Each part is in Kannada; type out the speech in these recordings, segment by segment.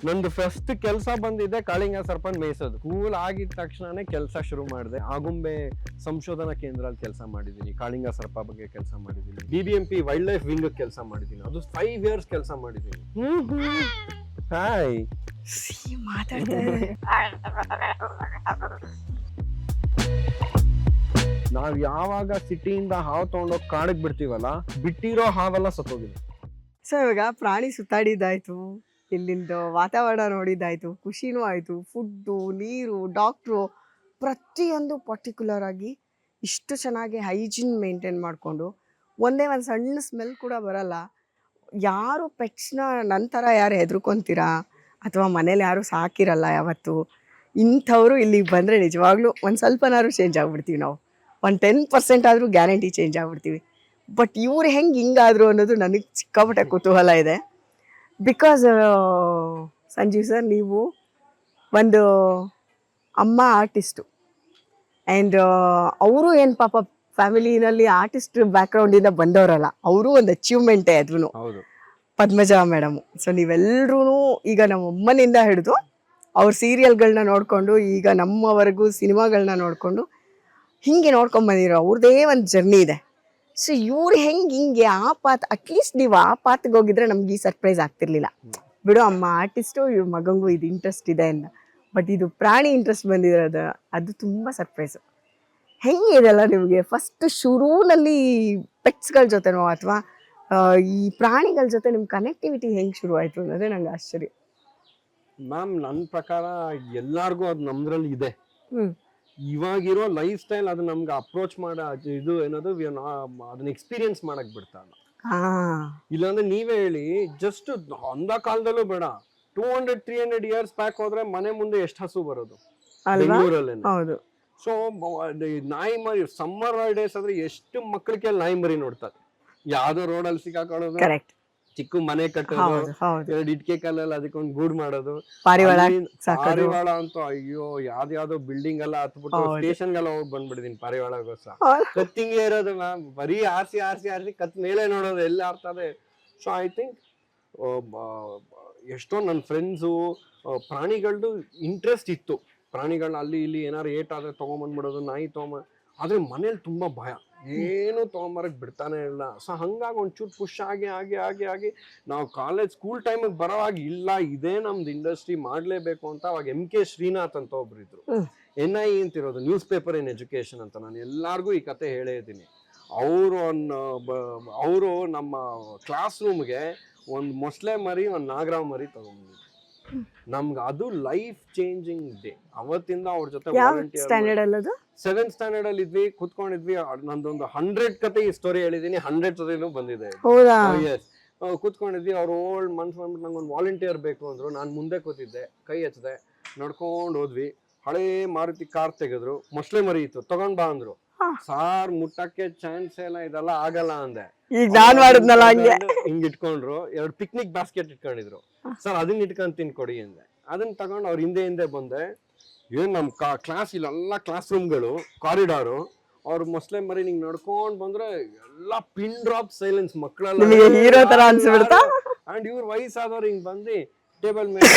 ನಂದು ಫಸ್ಟ್ ಕೆಲಸ ಬಂದಿದ್ದೆ ಕಾಳಿಂಗ ಸರ್ಪನ್ ಮೇಯಿಸೋದು. ಸ್ಕೂಲ್ ಆಗಿದ ತಕ್ಷಣನೇ ಕೆಲಸ ಶುರು ಮಾಡಿದೆ. ಆಗುಂಬೆ ಸಂಶೋಧನಾ ಕೇಂದ್ರದಲ್ಲಿ ಕೆಲಸ ಮಾಡಿದ್ದೀನಿ, ಕಾಳಿಂಗ ಸರ್ಪ ಬಗ್ಗೆ ಕೆಲಸ ಮಾಡಿದ್ದೀನಿ. BBMP ವೈಲ್ಡ್ ಲೈಫ್ ವಿಂಗ್ ಕೆಲಸ ಮಾಡಿದ್ದೀನಿ, ಅದು 5 years ಕೆಲಸ ಮಾಡಿದ್ದೀನಿ. ಹಾಯ್ ನಾವ್ ಯಾವಾಗ ಸಿಟಿಯಿಂದ ಹಾವು ತಗೊಂಡೋಗಿ ಕಾಡಿಗೆ ಬಿಡ್ತೀವಲ್ಲ, ಬಿಟ್ಟಿರೋ ಹಾವೆಲ್ಲ ಸತ್ತೋಗಿದೆ. ಸೊ ಇವಾಗ ಪ್ರಾಣಿ ಸುತ್ತಾಡಿದ್ದಾಯ್ತು, ಇಲ್ಲಿಂದ ವಾತಾವರಣ ನೋಡಿದ್ದಾಯ್ತು, ಖುಷಿನೂ ಆಯಿತು, ಫುಡ್ಡು, ನೀರು, ಡಾಕ್ಟ್ರು, ಪ್ರತಿಯೊಂದು ಪರ್ಟಿಕ್ಯುಲರ್ ಆಗಿ ಇಷ್ಟು ಚೆನ್ನಾಗಿ ಹೈಜೀನ್ ಮೇಂಟೈನ್ ಮಾಡಿಕೊಂಡು ಒಂದೇ ಒಂದು ಸಣ್ಣ ಸ್ಮೆಲ್ ಕೂಡ ಬರಲ್ಲ. ಯಾರು ಪೆಟ್ಸ್ನ ನಂತರ ಯಾರು ಹೆದರ್ಕೊತೀರಾ ಅಥವಾ ಮನೇಲಿ ಯಾರು ಸಾಕಿರಲ್ಲ ಯಾವತ್ತು, ಇಂಥವರು ಇಲ್ಲಿಗೆ ಬಂದರೆ ನಿಜವಾಗ್ಲೂ ಒಂದು ಸ್ವಲ್ಪನಾದ್ರು ಚೇಂಜ್ ಆಗಿಬಿಡ್ತೀವಿ. ನಾವು ಒಂದು 10% ಆದರೂ ಗ್ಯಾರಂಟಿ ಚೇಂಜ್ ಆಗಿಬಿಡ್ತೀವಿ. ಬಟ್ ಇವ್ರು ಹೆಂಗೆ ಹಿಂಗಾದ್ರು ಅನ್ನೋದು ನನಗೆ ಸಿಕ್ಕಾಪಟ್ಟೆ ಕುತೂಹಲ ಇದೆ. ಬಿಕಾಸ್ ಸಂಜೀವ್ ಸರ್, ನೀವು ಒಂದು ಅಮ್ಮ ಆರ್ಟಿಸ್ಟು ಆ್ಯಂಡ್ ಅವರು ಏನು ಪಾಪ ಫ್ಯಾಮಿಲಿನಲ್ಲಿ ಆರ್ಟಿಸ್ಟ್ ಬ್ಯಾಕ್ಗ್ರೌಂಡಿಂದ ಬಂದವರಲ್ಲ, ಅವರು ಒಂದು ಅಚೀವ್ಮೆಂಟೇ ಅದೂ. ಹೌದು, ಪದ್ಮಜಾ ಮೇಡಮು. ಸೊ ನೀವೆಲ್ಲರೂ ಈಗ ನಮ್ಮ ಅಮ್ಮನಿಂದ ಹಿಡಿದು ಅವ್ರ ಸೀರಿಯಲ್ಗಳನ್ನ ನೋಡಿಕೊಂಡು ಈಗ ನಮ್ಮವರೆಗೂ ಸಿನಿಮಾಗಳನ್ನ ನೋಡಿಕೊಂಡು ಹಿಂಗೆ ನೋಡ್ಕೊಂಬಂದಿರೋ ಅವ್ರದ್ದೇ ಒಂದು ಜರ್ನಿ ಇದೆ. ಸೊ ಇವ್ರು ಹಿಂಗೆ ಆ ಪಾತ್ ಅಟ್ಲೀಸ್ಟ್ ನೀವು ಆ ಪಾತ್ಗೆ ಹೋಗಿದ್ರೆ ನಮ್ಗೆ ಈ ಸರ್ಪ್ರೈಸ್ ಆಗ್ತಿರ್ಲಿಲ್ಲ. ಬಿಡು ಅಮ್ಮ ಆರ್ಟಿಸ್ಟು, ಇವ್ರ ಮಗಂಗೂ ಇದು ಇಂಟ್ರೆಸ್ಟ್ ಇದೆ ಅಂತ. ಬಟ್ ಇದು ಪ್ರಾಣಿ ಇಂಟ್ರೆಸ್ಟ್ ಬಂದಿರೋದು ಅದು ತುಂಬ ಸರ್ಪ್ರೈಸು. ಹೆಂಗಿದೆಲ್ಲ ನಿಮಗೆ ಫಸ್ಟ್ ಶುರುವಿನಲ್ಲಿ ಪೆಟ್ಸ್ಗಳ ಜೊತೆನೋ ಅಥವಾ ಈ ಪ್ರಾಣಿಗಳ ಜೊತೆ ನಿಮ್ಮ ಕನೆಕ್ಟಿವಿಟಿ ಹೆಂಗೆ ಶುರು ಆಯಿತು ಅನ್ನೋದೇ ನಂಗೆ ಆಶ್ಚರ್ಯ. ಮ್ಯಾಮ್ ನನ್ನ ಪ್ರಕಾರ ಎಲ್ಲಾರ್ಗೂ ಅದು ನಮ್ದ್ರಲ್ಲಿ ಇದೆ. ಇವಾಗಿರೋ ಲೈಫ್ ಸ್ಟೈಲ್ ಅದು ನಮ್ಗೆ ಅಪ್ರೋಚ್ ಇದು ಏನದು ಅದನ್ನ ಎಕ್ಸ್ಪೀರಿಯನ್ಸ್ ಮಾಡಕ್ ಬಿಡ್ತಾರ. ಇಲ್ಲಾಂದ್ರೆ ನೀವೇ ಹೇಳಿ, ಜಸ್ಟ್ ಅಂದ ಕಾಲದಲ್ಲೂ ಬೇಡ, 200-300 years ಬ್ಯಾಕ್ ಹೋದ್ರೆ ಮನೆ ಮುಂದೆ ಎಷ್ಟು ಹಸು ಬರೋದು ಬೆಂಗಳೂರಲ್ಲೇ. ಸೊ ನಾಯಿ ಮರಿ ಸಮ್ಮರ್ ಡೇಸ್ ಆದ್ರೆ ಎಷ್ಟು ಮಕ್ಕಳಿಗೆ ನಾಯಿ ಮರಿ ನೋಡ್ತಾರೆ. ಯಾವ್ದೋ ರೋಡಲ್ಲಿ ಸಿಕ್ಕಾಕೊಳ್ಳೋದು, ಚಿಕ್ಕ ಮನೆ ಕಟ್ಟೋದು, 2 ಇಟ್ಕೆ ಕಲ್ಲಲ್ಲಿ ಅದಕ್ಕೊಂದು ಗೂಡ್ ಮಾಡೋದು, ಪಾರಿವಾಳ ಅಂತೂ ಅಯ್ಯೋ ಯಾವ್ದಾವ್ದೋ ಬಿಲ್ಡಿಂಗ್ ಎಲ್ಲ ಹತ್ಬಿಟ್ಟು ಸ್ಟೇಷನ್ಗೆಲ್ಲ ಹೋಗಿ ಬಂದ್ಬಿಟ್ಟಿದೀನಿ ಪಾರಿವಾಳಗೋಸ್ಕರ. ಕತ್ತಿಂಗೆ ಇರೋದು ಮ್ಯಾಮ್, ಬರೀ ಆರ್ಸಿ ಕತ್ ಮೇಲೆ ನೋಡೋದು ಎಲ್ಲ ಆಡ್ತದೆ. ಸೊ ಐ ಥಿಂಕ್ ಎಷ್ಟೋ ನನ್ನ ಫ್ರೆಂಡ್ಸು ಪ್ರಾಣಿಗಳದ್ದು ಇಂಟ್ರೆಸ್ಟ್ ಇತ್ತು. ಪ್ರಾಣಿಗಳನ್ನ ಅಲ್ಲಿ ಇಲ್ಲಿ ಏನಾರು ಏಟಾದ್ರೆ ತೊಗೊಂಬಂದ್ಬಿಡೋದು, ನಾಯಿ ಆದ್ರೆ ಮನೇಲಿ ತುಂಬಾ ಭಯ, ಏನು ತೊಗೊಂಬರಕ್ ಬಿಡ್ತಾನೆ ಇಲ್ಲ. ಸೊ ಹಂಗಾಗಿ ಒಂಚೂರು ಪುಷ್ ಆಗಿ ನಾವು ಸ್ಕೂಲ್ ಟೈಮಿಗೆ ಬರೋವಾಗ ಇಲ್ಲ ಇದೇ ನಮ್ದು ಇಂಡಸ್ಟ್ರಿ ಮಾಡ್ಲೇಬೇಕು ಅಂತ. ಅವಾಗ MK ಶ್ರೀನಾಥ್ ಅಂತ ಒಬ್ರು ಇದ್ರು, NIE ಅಂತಿರೋದು, ನ್ಯೂಸ್ ಪೇಪರ್ ಇನ್ ಎಜುಕೇಶನ್ ಅಂತ. ನಾನು ಎಲ್ಲಾರ್ಗು ಈ ಕತೆ ಹೇಳೇ ಇದ್ದೀನಿ. ಅವರು ನಮ್ಮ ಕ್ಲಾಸ್ ರೂಮ್ಗೆ ಒಂದು ಮೊಸಳೆ ಮರಿ, ಒಂದು ನಾಗರಾವ್ ಮರಿ ತಗೊಂಡ್ಬಂದಿದ್ರು. ನಮ್ಗೆ ಅದು ಲೈಫ್ ಚೇಂಜಿಂಗ್ ಡೇ. ಅವತ್ತಿಂದ ಅವ್ರ ಜೊತೆ 7th ಸ್ಟ್ಯಾಂಡರ್ಡ್ ಅಲ್ಲಿ ಇದ್ವಿ, ಕುತ್ಕೊಂಡಿದ್ವಿ. ನಂದೊಂದು 100 ಕತೆ ಈ ಸ್ಟೋರಿ ಹೇಳಿದೀನಿ, 100 ಜೊತೆನೂ ಬಂದಿದೆ. ಕುತ್ಕೊಂಡಿದ್ವಿ, ಅವ್ರು ಓಲ್ಡ್ ಮನ್ಸ್ ಬಂದ್ಬಿಟ್ಟು ನಂಗೆ ಒಂದು ವಾಲಂಟಿಯರ್ ಬೇಕು ಅಂದ್ರು. ನಾನು ಮುಂದೆ ಕೂತಿದ್ದೆ, ಕೈ ಹಚ್ಚಿದೆ, ನಡ್ಕೊಂಡು ಹೋದ್ವಿ. ಹಳೇ ಮಾರುತಿ ಕಾರ್ ತೆಗೆದ್ರು, ಮೊಸಳೆ ಮರಿ ಇತ್ತು, ತಗೊಂಡ್ ಬಾ ಅಂದ್ರು. ಸಾರ್ ಮುಟ್ಟಕ್ಕೆ ಚಾನ್ಸ್ ಇಲ್ಲ, ಇದೆಲ್ಲ ಆಗಲ್ಲ ಅಂದೆ. ಹಿಂಗ್ ಇಟ್ಕೊಂಡ್ರು, 2 ಪಿಕ್ನಿಕ್ ಬಾಸ್ಕೆಟ್ ಇಟ್ಕೊಂಡಿದ್ರು. ಸರ್ ಅದನ್ನ ಇಟ್ಕೊಂಡ್ ತಿನ್ಕೊಡಿ ಅಂದೆ. ಅದನ್ನ ತಗೊಂಡು ಅವ್ರ ಹಿಂದೆ ಬಂದೆ. ಏನ್ ನಮ್ ಕ್ಲಾಸ್ ಇಲ್ಲೆಲ್ಲ ಕ್ಲಾಸ್ ರೂಮ್ಗಳು, ಕಾರಿಡಾರು, ಅವ್ರ ಮೊಸಳೆ ಮರಿ ನಿಂಗ್ ನಡ್ಕೊಂಡ್ ಬಂದ್ರೆ ಎಲ್ಲಾ ಪಿನ್ ಡ್ರಾಪ್ ಸೈಲೆನ್ಸ್, ಮಕ್ಕಳೆಲ್ಲ ಅಂಡ್ ಇವ್ರ ವಯಸ್ಸಾದವ್ರು ಹಿಂಗ್ ಬಂದು ಟೇಬಲ್ ಮೇಲೆ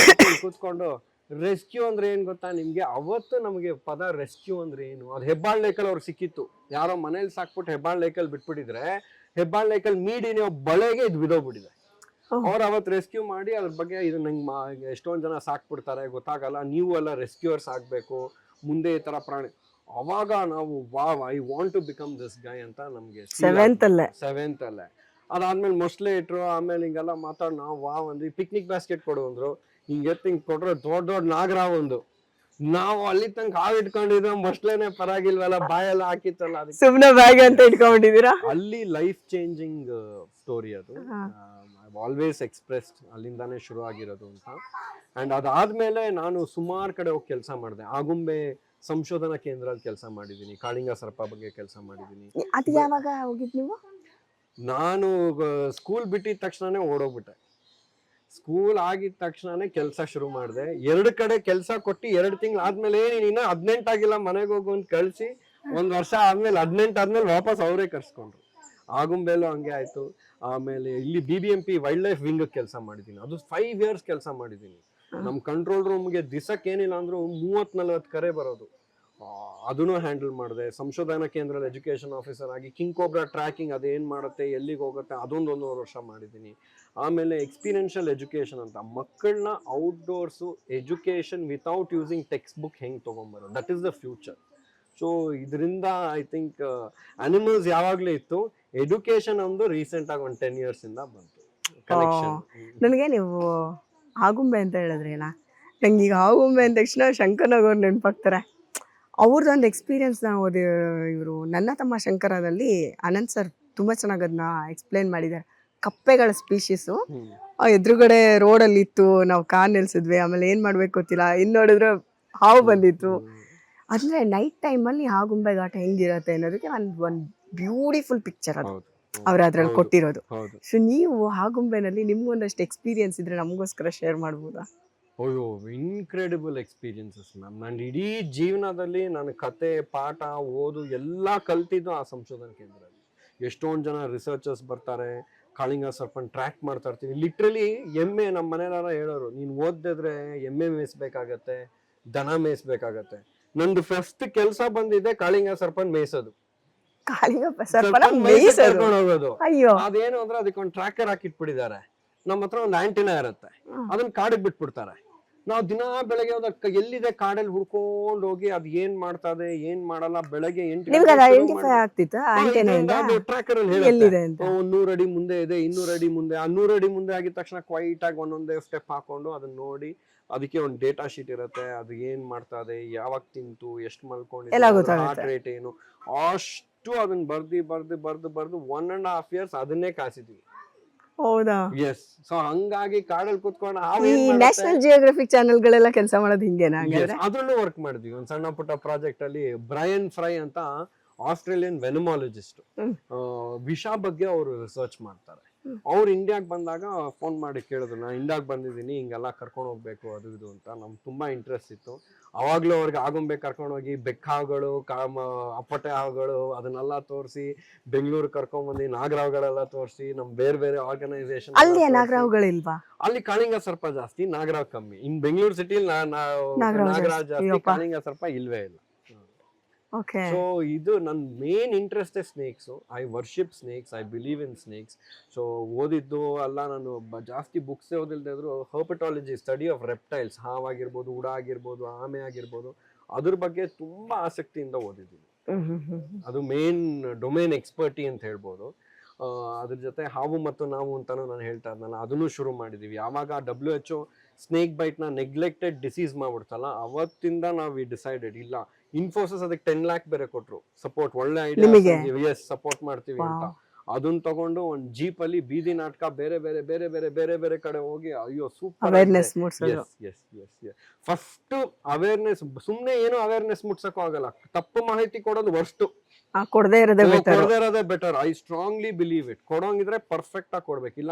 ಕೂತ್ಕೊಂಡು, ರೆಸ್ಕ್ಯೂ ಅಂದ್ರೆ ಏನ್ ಗೊತ್ತಾ ನಿಮ್ಗೆ? ಅವತ್ತು ನಮಗೆ ಪದ ರೆಸ್ಕ್ಯೂ ಅಂದ್ರೆ ಏನು, ಅದು ಹೆಬ್ಬಾಳ್ ಲೇಕಲ್ ಅವ್ರಿಗೆ ಸಿಕ್ಕಿತ್ತು. ಯಾರೋ ಮನೇಲಿ ಸಾಕ್ಬಿಟ್ಟು ಹೆಬ್ಬಾಳ್ ಲೇಕಲ್ ಬಿಟ್ಬಿಟ್ಟಿದ್ರೆ, ಹೆಬ್ಬಾಳ್ ಲೇಕಲ್ ಮೀಡಿನ ಬಳೆಗೆ ಇದು ಬಿದೋಗ್ಬಿಟ್ಟಿದೆ. ಅವ್ರು ಅವತ್ತು ರೆಸ್ಕ್ಯೂ ಮಾಡಿ ಅದ್ರ ಬಗ್ಗೆ ಇದು ನಂಗೆ ಎಷ್ಟೊಂದ್ ಜನ ಸಾಕ್ಬಿಡ್ತಾರೆ, ಗೊತ್ತಾಗಲ್ಲ, ನೀವು ಎಲ್ಲ ರೆಸ್ಕ್ಯೂಯರ್ಸ್ ಆಗ್ಬೇಕು ಮುಂದೆ ಈ ತರ ಪ್ರಾಣಿ. ಅವಾಗ ನಾವು I want to become this guy ಅಂತ ನಮ್ಗೆ 7th ಅಲ್ಲೇ. ಅದಾದ್ಮೇಲೆ ಮೊಸಳೆ ಇಟ್ರು, ಆಮೇಲೆ ಹಿಂಗೆಲ್ಲ ಮಾತಾಡ್ ನಾವು ಅಂದ್ವಿ. ಪಿಕ್ನಿಕ್ ಬಾಸ್ಕೆಟ್ ಕೊಡು ಅಂದ್ರು, ಹಿಂಗೆ ಕೊಟ್ರೆ ದೊಡ್ಡ ನಾಗರಾವ್ ಒಂದು. ನಾವು ಅಲ್ಲಿ ತನಕ ಹಾವು ಇಟ್ಕೊಂಡಿದ್ವಿ, ಮೊಸಳೆನೆ ಪರಾಗಿಲ್ವಲ್ಲ, ಬಾಯೆಲ್ಲ ಹಾಕಿತ್ತಲ್ಲ, ಅದಕ್ಕೆ ಸುಮ್ನೆ ಬ್ಯಾಗ್ ಅಂತ ಇಟ್ಕೊಂಡಿದೀರಾ. ಅಲ್ಲಿ ಲೈಫ್ ಚೇಂಜಿಂಗ್ ಸ್ಟೋರಿ ಅದು. ಆಲ್ವೇಸ್ ಎಕ್ಸ್ಪ್ರೆಸ್ಡ್ ಅಲ್ಲಿಂದಾನೇ ಶುರು ಆಗಿರೋದು ಅಂತ. ಅಂಡ್ ಅದಾದ್ಮೇಲೆ ನಾನು ಸುಮಾರು ಕಡೆ ಹೋಗಿ ಕೆಲಸ ಮಾಡಿದೆ. ಆಗುಂಬೆ ಸಂಶೋಧನಾ ಕೇಂದ್ರದಲ್ಲಿ ಕೆಲಸ ಮಾಡಿದ್ದೀನಿ, ಕಾಳಿಂಗ ಸರ್ಪ ಬಗ್ಗೆ ಕೆಲಸ ಮಾಡಿದ್ದೀನಿ. ಅದು ಯಾವಾಗ ಹೋಗಿದ್ ನೀವು? ನಾನು ಸ್ಕೂಲ್ ಬಿಟ್ಟಿದ ತಕ್ಷಣನೇ ಓಡೋಗ್ಬಿಟ್ಟೆ. ಸ್ಕೂಲ್ ಆಗಿದ ತಕ್ಷಣನೇ ಕೆಲಸ ಶುರು ಮಾಡಿದೆ. 2 ಕಡೆ ಕೆಲಸ ಕೊಟ್ಟು 2 ತಿಂಗಳು ಆದ್ಮೇಲೆ ನೀನು 18 ಆಗಿಲ್ಲ ಮನೆಗೆ ಹೋಗು ಅಂತ ಕಳ್ಸಿ, 1 ವರ್ಷ ಆದ್ಮೇಲೆ 18 ಆದ್ಮೇಲೆ ವಾಪಸ್ ಅವರೇ ಕರ್ಸ್ಕೊಂಡ್ರು. ಆಗುಂಬೆಲ್ಲೂ ಹಂಗೆ ಆಯ್ತು. ಆಮೇಲೆ ಇಲ್ಲಿ BBMP ವೈಲ್ಡ್ ಲೈಫ್ ವಿಂಗ್ ಕೆಲಸ ಮಾಡಿದ್ದೀನಿ, ಅದು 5 years ಕೆಲಸ ಮಾಡಿದ್ದೀನಿ. ನಮ್ ಕಂಟ್ರೋಲ್ ರೂಮ್ಗೆ ದಿಸಕ್ಕೆ ಏನಿಲ್ಲ ಅಂದ್ರೂ 30-40 ಕರೆ ಬರೋದು. ಅದನ್ನು ಹ್ಯಾಂಡಲ್ ಮಾಡಿದೆ. ಸಂಶೋಧನಾ ಕೇಂದ್ರದ ಎಜುಕೇಶನ್ ಆಫೀಸರ್ ಆಗಿ ಕಿಂಗ್ ಕೋಬ್ರಾ ಟ್ರ್ಯಾಕಿಂಗ್ ಅದೇನ್ ಮಾಡುತ್ತೆ, ಎಲ್ಲಿಗೆ ಹೋಗುತ್ತೆ, ಅದೊಂದು 1.5 ವರ್ಷ ಮಾಡಿದ್ದೀನಿ. ಆಮೇಲೆ ಎಕ್ಸ್ಪೀರಿಯನ್ಷಿಯಲ್ ಎಜುಕೇಶನ್ ಅಂತ, ಮಕ್ಕಳನ್ನ outdoors education without using text book ಹೆಂಗ್ ತಗೊಂಬರೋದು, that is the future. So ಇದರಿಂದ ಐ ಥಿಂಕ್ ಅನಿಮಲ್ಸ್ ಯಾವಾಗ್ಲೂ ಇತ್ತು, ಎಜುಕೇಶನ್ ಒಂದು ರೀಸೆಂಟ್ ಆಗಿ ಒಂದು 10 years ಇಂದ ಬಂತು ಕನೆಕ್ಷನ್. ನನಗೆ ನೀವು ಆಗುಂಬೆ ಅಂತ ಹೇಳಿದ್ರೇನಾ, ನಂಗೆ ಈಗ ಆಗುಂಬೆ ಅಂದ ತಕ್ಷಣ ಶಂಕರ್ನಾಗ್ ನೆನಪಾಗ್ತಾರೆ. ಅವ್ರದ್ದೊಂದು ಎಕ್ಸ್ಪೀರಿಯನ್ಸ್ನ ಓದಿ ಇವರು ನನ್ನ ತಮ್ಮ ಶಂಕರದಲ್ಲಿ ಅನಂತ್ ಸರ್ ತುಂಬ ಚೆನ್ನಾಗಿ ಅದನ್ನ ಎಕ್ಸ್ಪ್ಲೇನ್ ಮಾಡಿದ್ದಾರೆ. ಕಪ್ಪೆಗಳ ಸ್ಪೀಶೀಸು ಎದುರುಗಡೆ ರೋಡಲ್ಲಿ ಇತ್ತು, ನಾವು ಕಾರ್ ನಿಲ್ಸಿದ್ವಿ, ಆಮೇಲೆ ಏನು ಮಾಡ್ಬೇಕು ಗೊತ್ತಿಲ್ಲ, ಇನ್ನು ನೋಡಿದ್ರೆ ಹಾವು ಬಂದಿತ್ತು. ಅಂದರೆ ನೈಟ್ ಟೈಮಲ್ಲಿ ಆಗುಂಬೆ ಘಾಟ ಹೆಂಗಿರತ್ತೆ ಅನ್ನೋದಕ್ಕೆ ಒಂದು ಬ್ಯೂಟಿಫುಲ್ ಪಿಕ್ಚರ್ ಅದು ಅವ್ರು ಅದ್ರಲ್ಲಿ ಕೊಟ್ಟಿರೋದು. ಸೊ ನೀವು ಆಗುಂಬೆನಲ್ಲಿ ನಿಮ್ಗೊಂದಷ್ಟು ಎಕ್ಸ್ಪೀರಿಯನ್ಸ್ ಇದ್ರೆ ನಮಗೋಸ್ಕರ ಶೇರ್ ಮಾಡ್ಬೋದಾ? ಅಯ್ಯೋ, ಇನ್ಕ್ರೆಡಿಬಲ್ ಎಕ್ಸ್ಪೀರಿಯನ್ಸಸ್ ಮ್ಯಾಮ್. ನನ್ನ ಇಡೀ ಜೀವನದಲ್ಲಿ ನನ್ನ ಕತೆ, ಪಾಠ, ಓದು ಎಲ್ಲ ಕಲ್ತಿದ್ದು ಆ ಸಂಶೋಧನಾ ಕೇಂದ್ರದಲ್ಲಿ. ಎಷ್ಟೊಂದು ಜನ ರಿಸರ್ಚರ್ಸ್ ಬರ್ತಾರೆ, ಕಾಳಿಂಗ ಸರ್ಪನ್ ಟ್ರ್ಯಾಕ್ ಮಾಡ್ತಾ ಇರ್ತೀವಿ. ಲಿಟ್ರಲಿ ಎಮ್ಮೆ, ನಮ್ಮ ಮನೆಯಲ್ಲ ಹೇಳೋರು, ನೀನು ಓದಿದ್ರೆ ಎಮ್ಮೆ ಮೇಯಿಸ್ಬೇಕಾಗತ್ತೆ, ದನ ಮೇಯಿಸ್ಬೇಕಾಗತ್ತೆ. ನಂದು ಫಸ್ಟ್ ಕೆಲಸ ಬಂದಿದೆ ಕಾಳಿಂಗ ಸರ್ಪನ್ ಮೇಯಿಸೋದು, ಕರ್ಕೊಂಡು ಹೋಗೋದು. ಅದೇನು ಅಂದ್ರೆ ಅದಕ್ಕೊಂದು ಟ್ರ್ಯಾಕರ್ ಹಾಕಿಟ್ಬಿಟ್ಟಿದ್ದಾರೆ. ನಮ್ಮ ಹತ್ರ ಒಂದು ಆಂಟಿನಾ ಇರುತ್ತೆ, ಅದನ್ನ ಕಾಡಿಗೆ ಬಿಟ್ಬಿಡ್ತಾರೆ. ನಾವು ದಿನಾ ಬೆಳಗ್ಗೆ ಎಲ್ಲಿದೆ ಕಾಡಲ್ಲಿ ಹುಡ್ಕೊಂಡು ಹೋಗಿ ಅದ್ ಏನ್ ಮಾಡ್ತಾ ಇದೆ, ಏನ್ ಮಾಡಲ್ಲ. ಬೆಳಗ್ಗೆ 8 ಟ್ರ್ಯಾಕರ್ ಅಲ್ಲಿ ಹೇಳುತ್ತೆ 100 ಅಡಿ ಮುಂದೆ ಇದೆ, 200 ಅಡಿ ಮುಂದೆ. ಆ 100 ಅಡಿ ಮುಂದೆ ಆಗಿದ ತಕ್ಷಣ ಕ್ವೈಟ್ ಆಗಿ ಒಂದೊಂದೇ ಸ್ಟೆಪ್ ಹಾಕೊಂಡು ಅದನ್ನ ನೋಡಿ, ಅದಕ್ಕೆ ಒಂದು ಡೇಟಾ ಶೀಟ್ ಇರುತ್ತೆ, ಅದು ಏನ್ ಮಾಡ್ತಾ ಇದೆ, ಯಾವಾಗ ತಿಂತು, ಎಷ್ಟು ಮಲ್ಕೊಂಡಿದೆ, ಹಾರ್ಟ್ ರೇಟ್ ಏನು, ಅಷ್ಟು ಅದನ್ನ ಬರ್ದು 1.5 years ಅದನ್ನೇ ಕಾಸಿದ್ವಿ. ಹೌದಾ? ಎಸ್. ಸೊ ಹಂಗಾಗಿ ಕಾಡಲ್ಲಿ ಕೂತ್ಕೊಂಡು ನ್ಯಾಷನಲ್ ಜಿಯೋಗ್ರಫಿಕ್ ಚಾನೆಲ್ಗಳೆಲ್ಲ ಕೆಲಸ ಮಾಡೋದು ಹಿಂಗೇನಾ? ಅದ್ರಲ್ಲೂ ವರ್ಕ್ ಮಾಡಿದ್ವಿ. ಒಂದು ಸಣ್ಣ ಪುಟ್ಟ ಪ್ರಾಜೆಕ್ಟ್ ಅಲ್ಲಿ. ಬ್ರಯನ್ ಫ್ರೈ ಅಂತ ಆಸ್ಟ್ರೇಲಿಯನ್ ವೆನಮಾಲಜಿಸ್ಟ್, ವಿಷ ಬಗ್ಗೆ ಅವರು ರಿಸರ್ಚ್ ಮಾಡ್ತಾರೆ. ಅವ್ರು ಇಂಡಿಯಾಗ್ ಬಂದಾಗ ಫೋನ್ ಮಾಡಿ ಕೇಳಿದ್ರು, ನಾನು ಇಂಡಿಯಾಗ್ ಬಂದಿದ್ದೀನಿ, ಹಿಂಗೆಲ್ಲ ಕರ್ಕೊಂಡು ಹೋಗ್ಬೇಕು ಅದು ಇದು ಅಂತ. ನಮ್ಗೆ ತುಂಬಾ ಇಂಟ್ರೆಸ್ಟ್ ಇತ್ತು. ಅವಾಗ್ಲೂ ಅವ್ರಿಗೆ ಆಗುಂಬೆ ಕರ್ಕೊಂಡು ಹೋಗಿ ಬೆಕ್ಕ ಹಾವುಗಳು, ಅಪ್ಪಟೆ ಹಾವುಗಳು ಅದನ್ನೆಲ್ಲ ತೋರಿಸಿ, ಬೆಂಗಳೂರು ಕರ್ಕೊಂಡ್ ಬಂದು ನಾಗರಾವ್ಗಳೆಲ್ಲ ತೋರಿಸಿ, ನಮ್ ಬೇರೆ ಬೇರೆ ಆರ್ಗನೈಸೇಷನ್. ಅಲ್ಲಿ ಕಾಳಿಂಗ ಸರ್ಪ ಜಾಸ್ತಿ, ನಾಗರಾವ್ ಕಮ್ಮಿ. ಇನ್ ಬೆಂಗಳೂರು ಸಿಟಿಲಿ ನಾಗರಾವ್ ಜಾಸ್ತಿ, ಕಾಳಿಂಗ ಸರ್ಪ ಇಲ್ವೇ ಇಲ್ಲ. ಸೊ ಇದು ನನ್ನ main interest snakes. I worship snakes, I believe in snakes. So ಓದಿದ್ದು ಅಲ್ಲ, ನಾನು ಜಾಸ್ತಿ ಬುಕ್ಸ್ ಓದಿಲ್ದೇ ಇದ್ರು ಹರ್ಪಟಾಲಜಿ, ಸ್ಟಡಿ ಆಫ್ ರೆಪ್ಟೈಲ್ಸ್, ಹಾವಾಗಿರ್ಬೋದು, ಉಡ ಆಗಿರ್ಬೋದು, ಆಮೆ ಆಗಿರ್ಬೋದು, ಅದ್ರ ಬಗ್ಗೆ ತುಂಬಾ ಆಸಕ್ತಿಯಿಂದ ಓದಿದ್ದೀನಿ. ಅದು ಮೇನ್ ಡೊಮೇನ್ ಎಕ್ಸ್ಪರ್ಟಿ ಅಂತ ಹೇಳ್ಬೋದು. ಅದ್ರ ಜೊತೆ ಹಾವು ಮತ್ತು ನಾವು ಅಂತಾನು ನಾನು ಹೇಳ್ತಾ ಇದ್ನಲ್ಲ, ಅದನ್ನು ಶುರು ಮಾಡಿದೀವಿ. ಯಾವಾಗ WHO ಸ್ನೇಕ್ ಬೈಟ್ ನ ನೆಗ್ಲೆಕ್ಟೆಡ್ ಡಿಸೀಸ್ ಮಾಡ್ಬಿಡ್ತಲ್ಲ, ಅವತ್ತಿಂದ ನಾವು ಡಿಸೈಡೆಡ್, ಇಲ್ಲ ಇನ್ಫೋಸಿಸ್ ಅದಕ್ಕೆ 10 lakh ಬೇರೆ ಕೊಟ್ರು ಸಪೋರ್ಟ್, ಒಳ್ಳೆ ಐಡಿಯಾ, ಸಪೋರ್ಟ್ ಮಾಡ್ತೀವಿ ಅಂತ. ಅದನ್ನ ತಗೊಂಡು ಒಂದ್ ಜೀಪ್ ಅಲ್ಲಿ ಬೀದಿ ನಾಟಕ ಬೇರೆ ಬೇರೆ ಬೇರೆ ಬೇರೆ ಬೇರೆ ಬೇರೆ ಕಡೆ ಹೋಗಿ, ಅಯ್ಯೋ ಸೂಪರ್ ಫಸ್ಟ್ ಅವೇರ್ನೆಸ್. ಸುಮ್ನೆ ಏನೋ ಅವೇರ್ನೆಸ್ ಮುಟ್ಸಕ್ಕೂ ಆಗಲ್ಲ, ತಪ್ಪು ಮಾಹಿತಿ ಕೊಡೋದು ವರ್ಸ್ಟ್, ಕೊಡದೇ ಇರೋದೇ better. I strongly believe it. ಕೊಡೋಂಗಿದ್ರೆ ಪರ್ಫೆಕ್ಟ್ ಆಗಿ ಕೊಡ್ಬೇಕು, ಇಲ್ಲ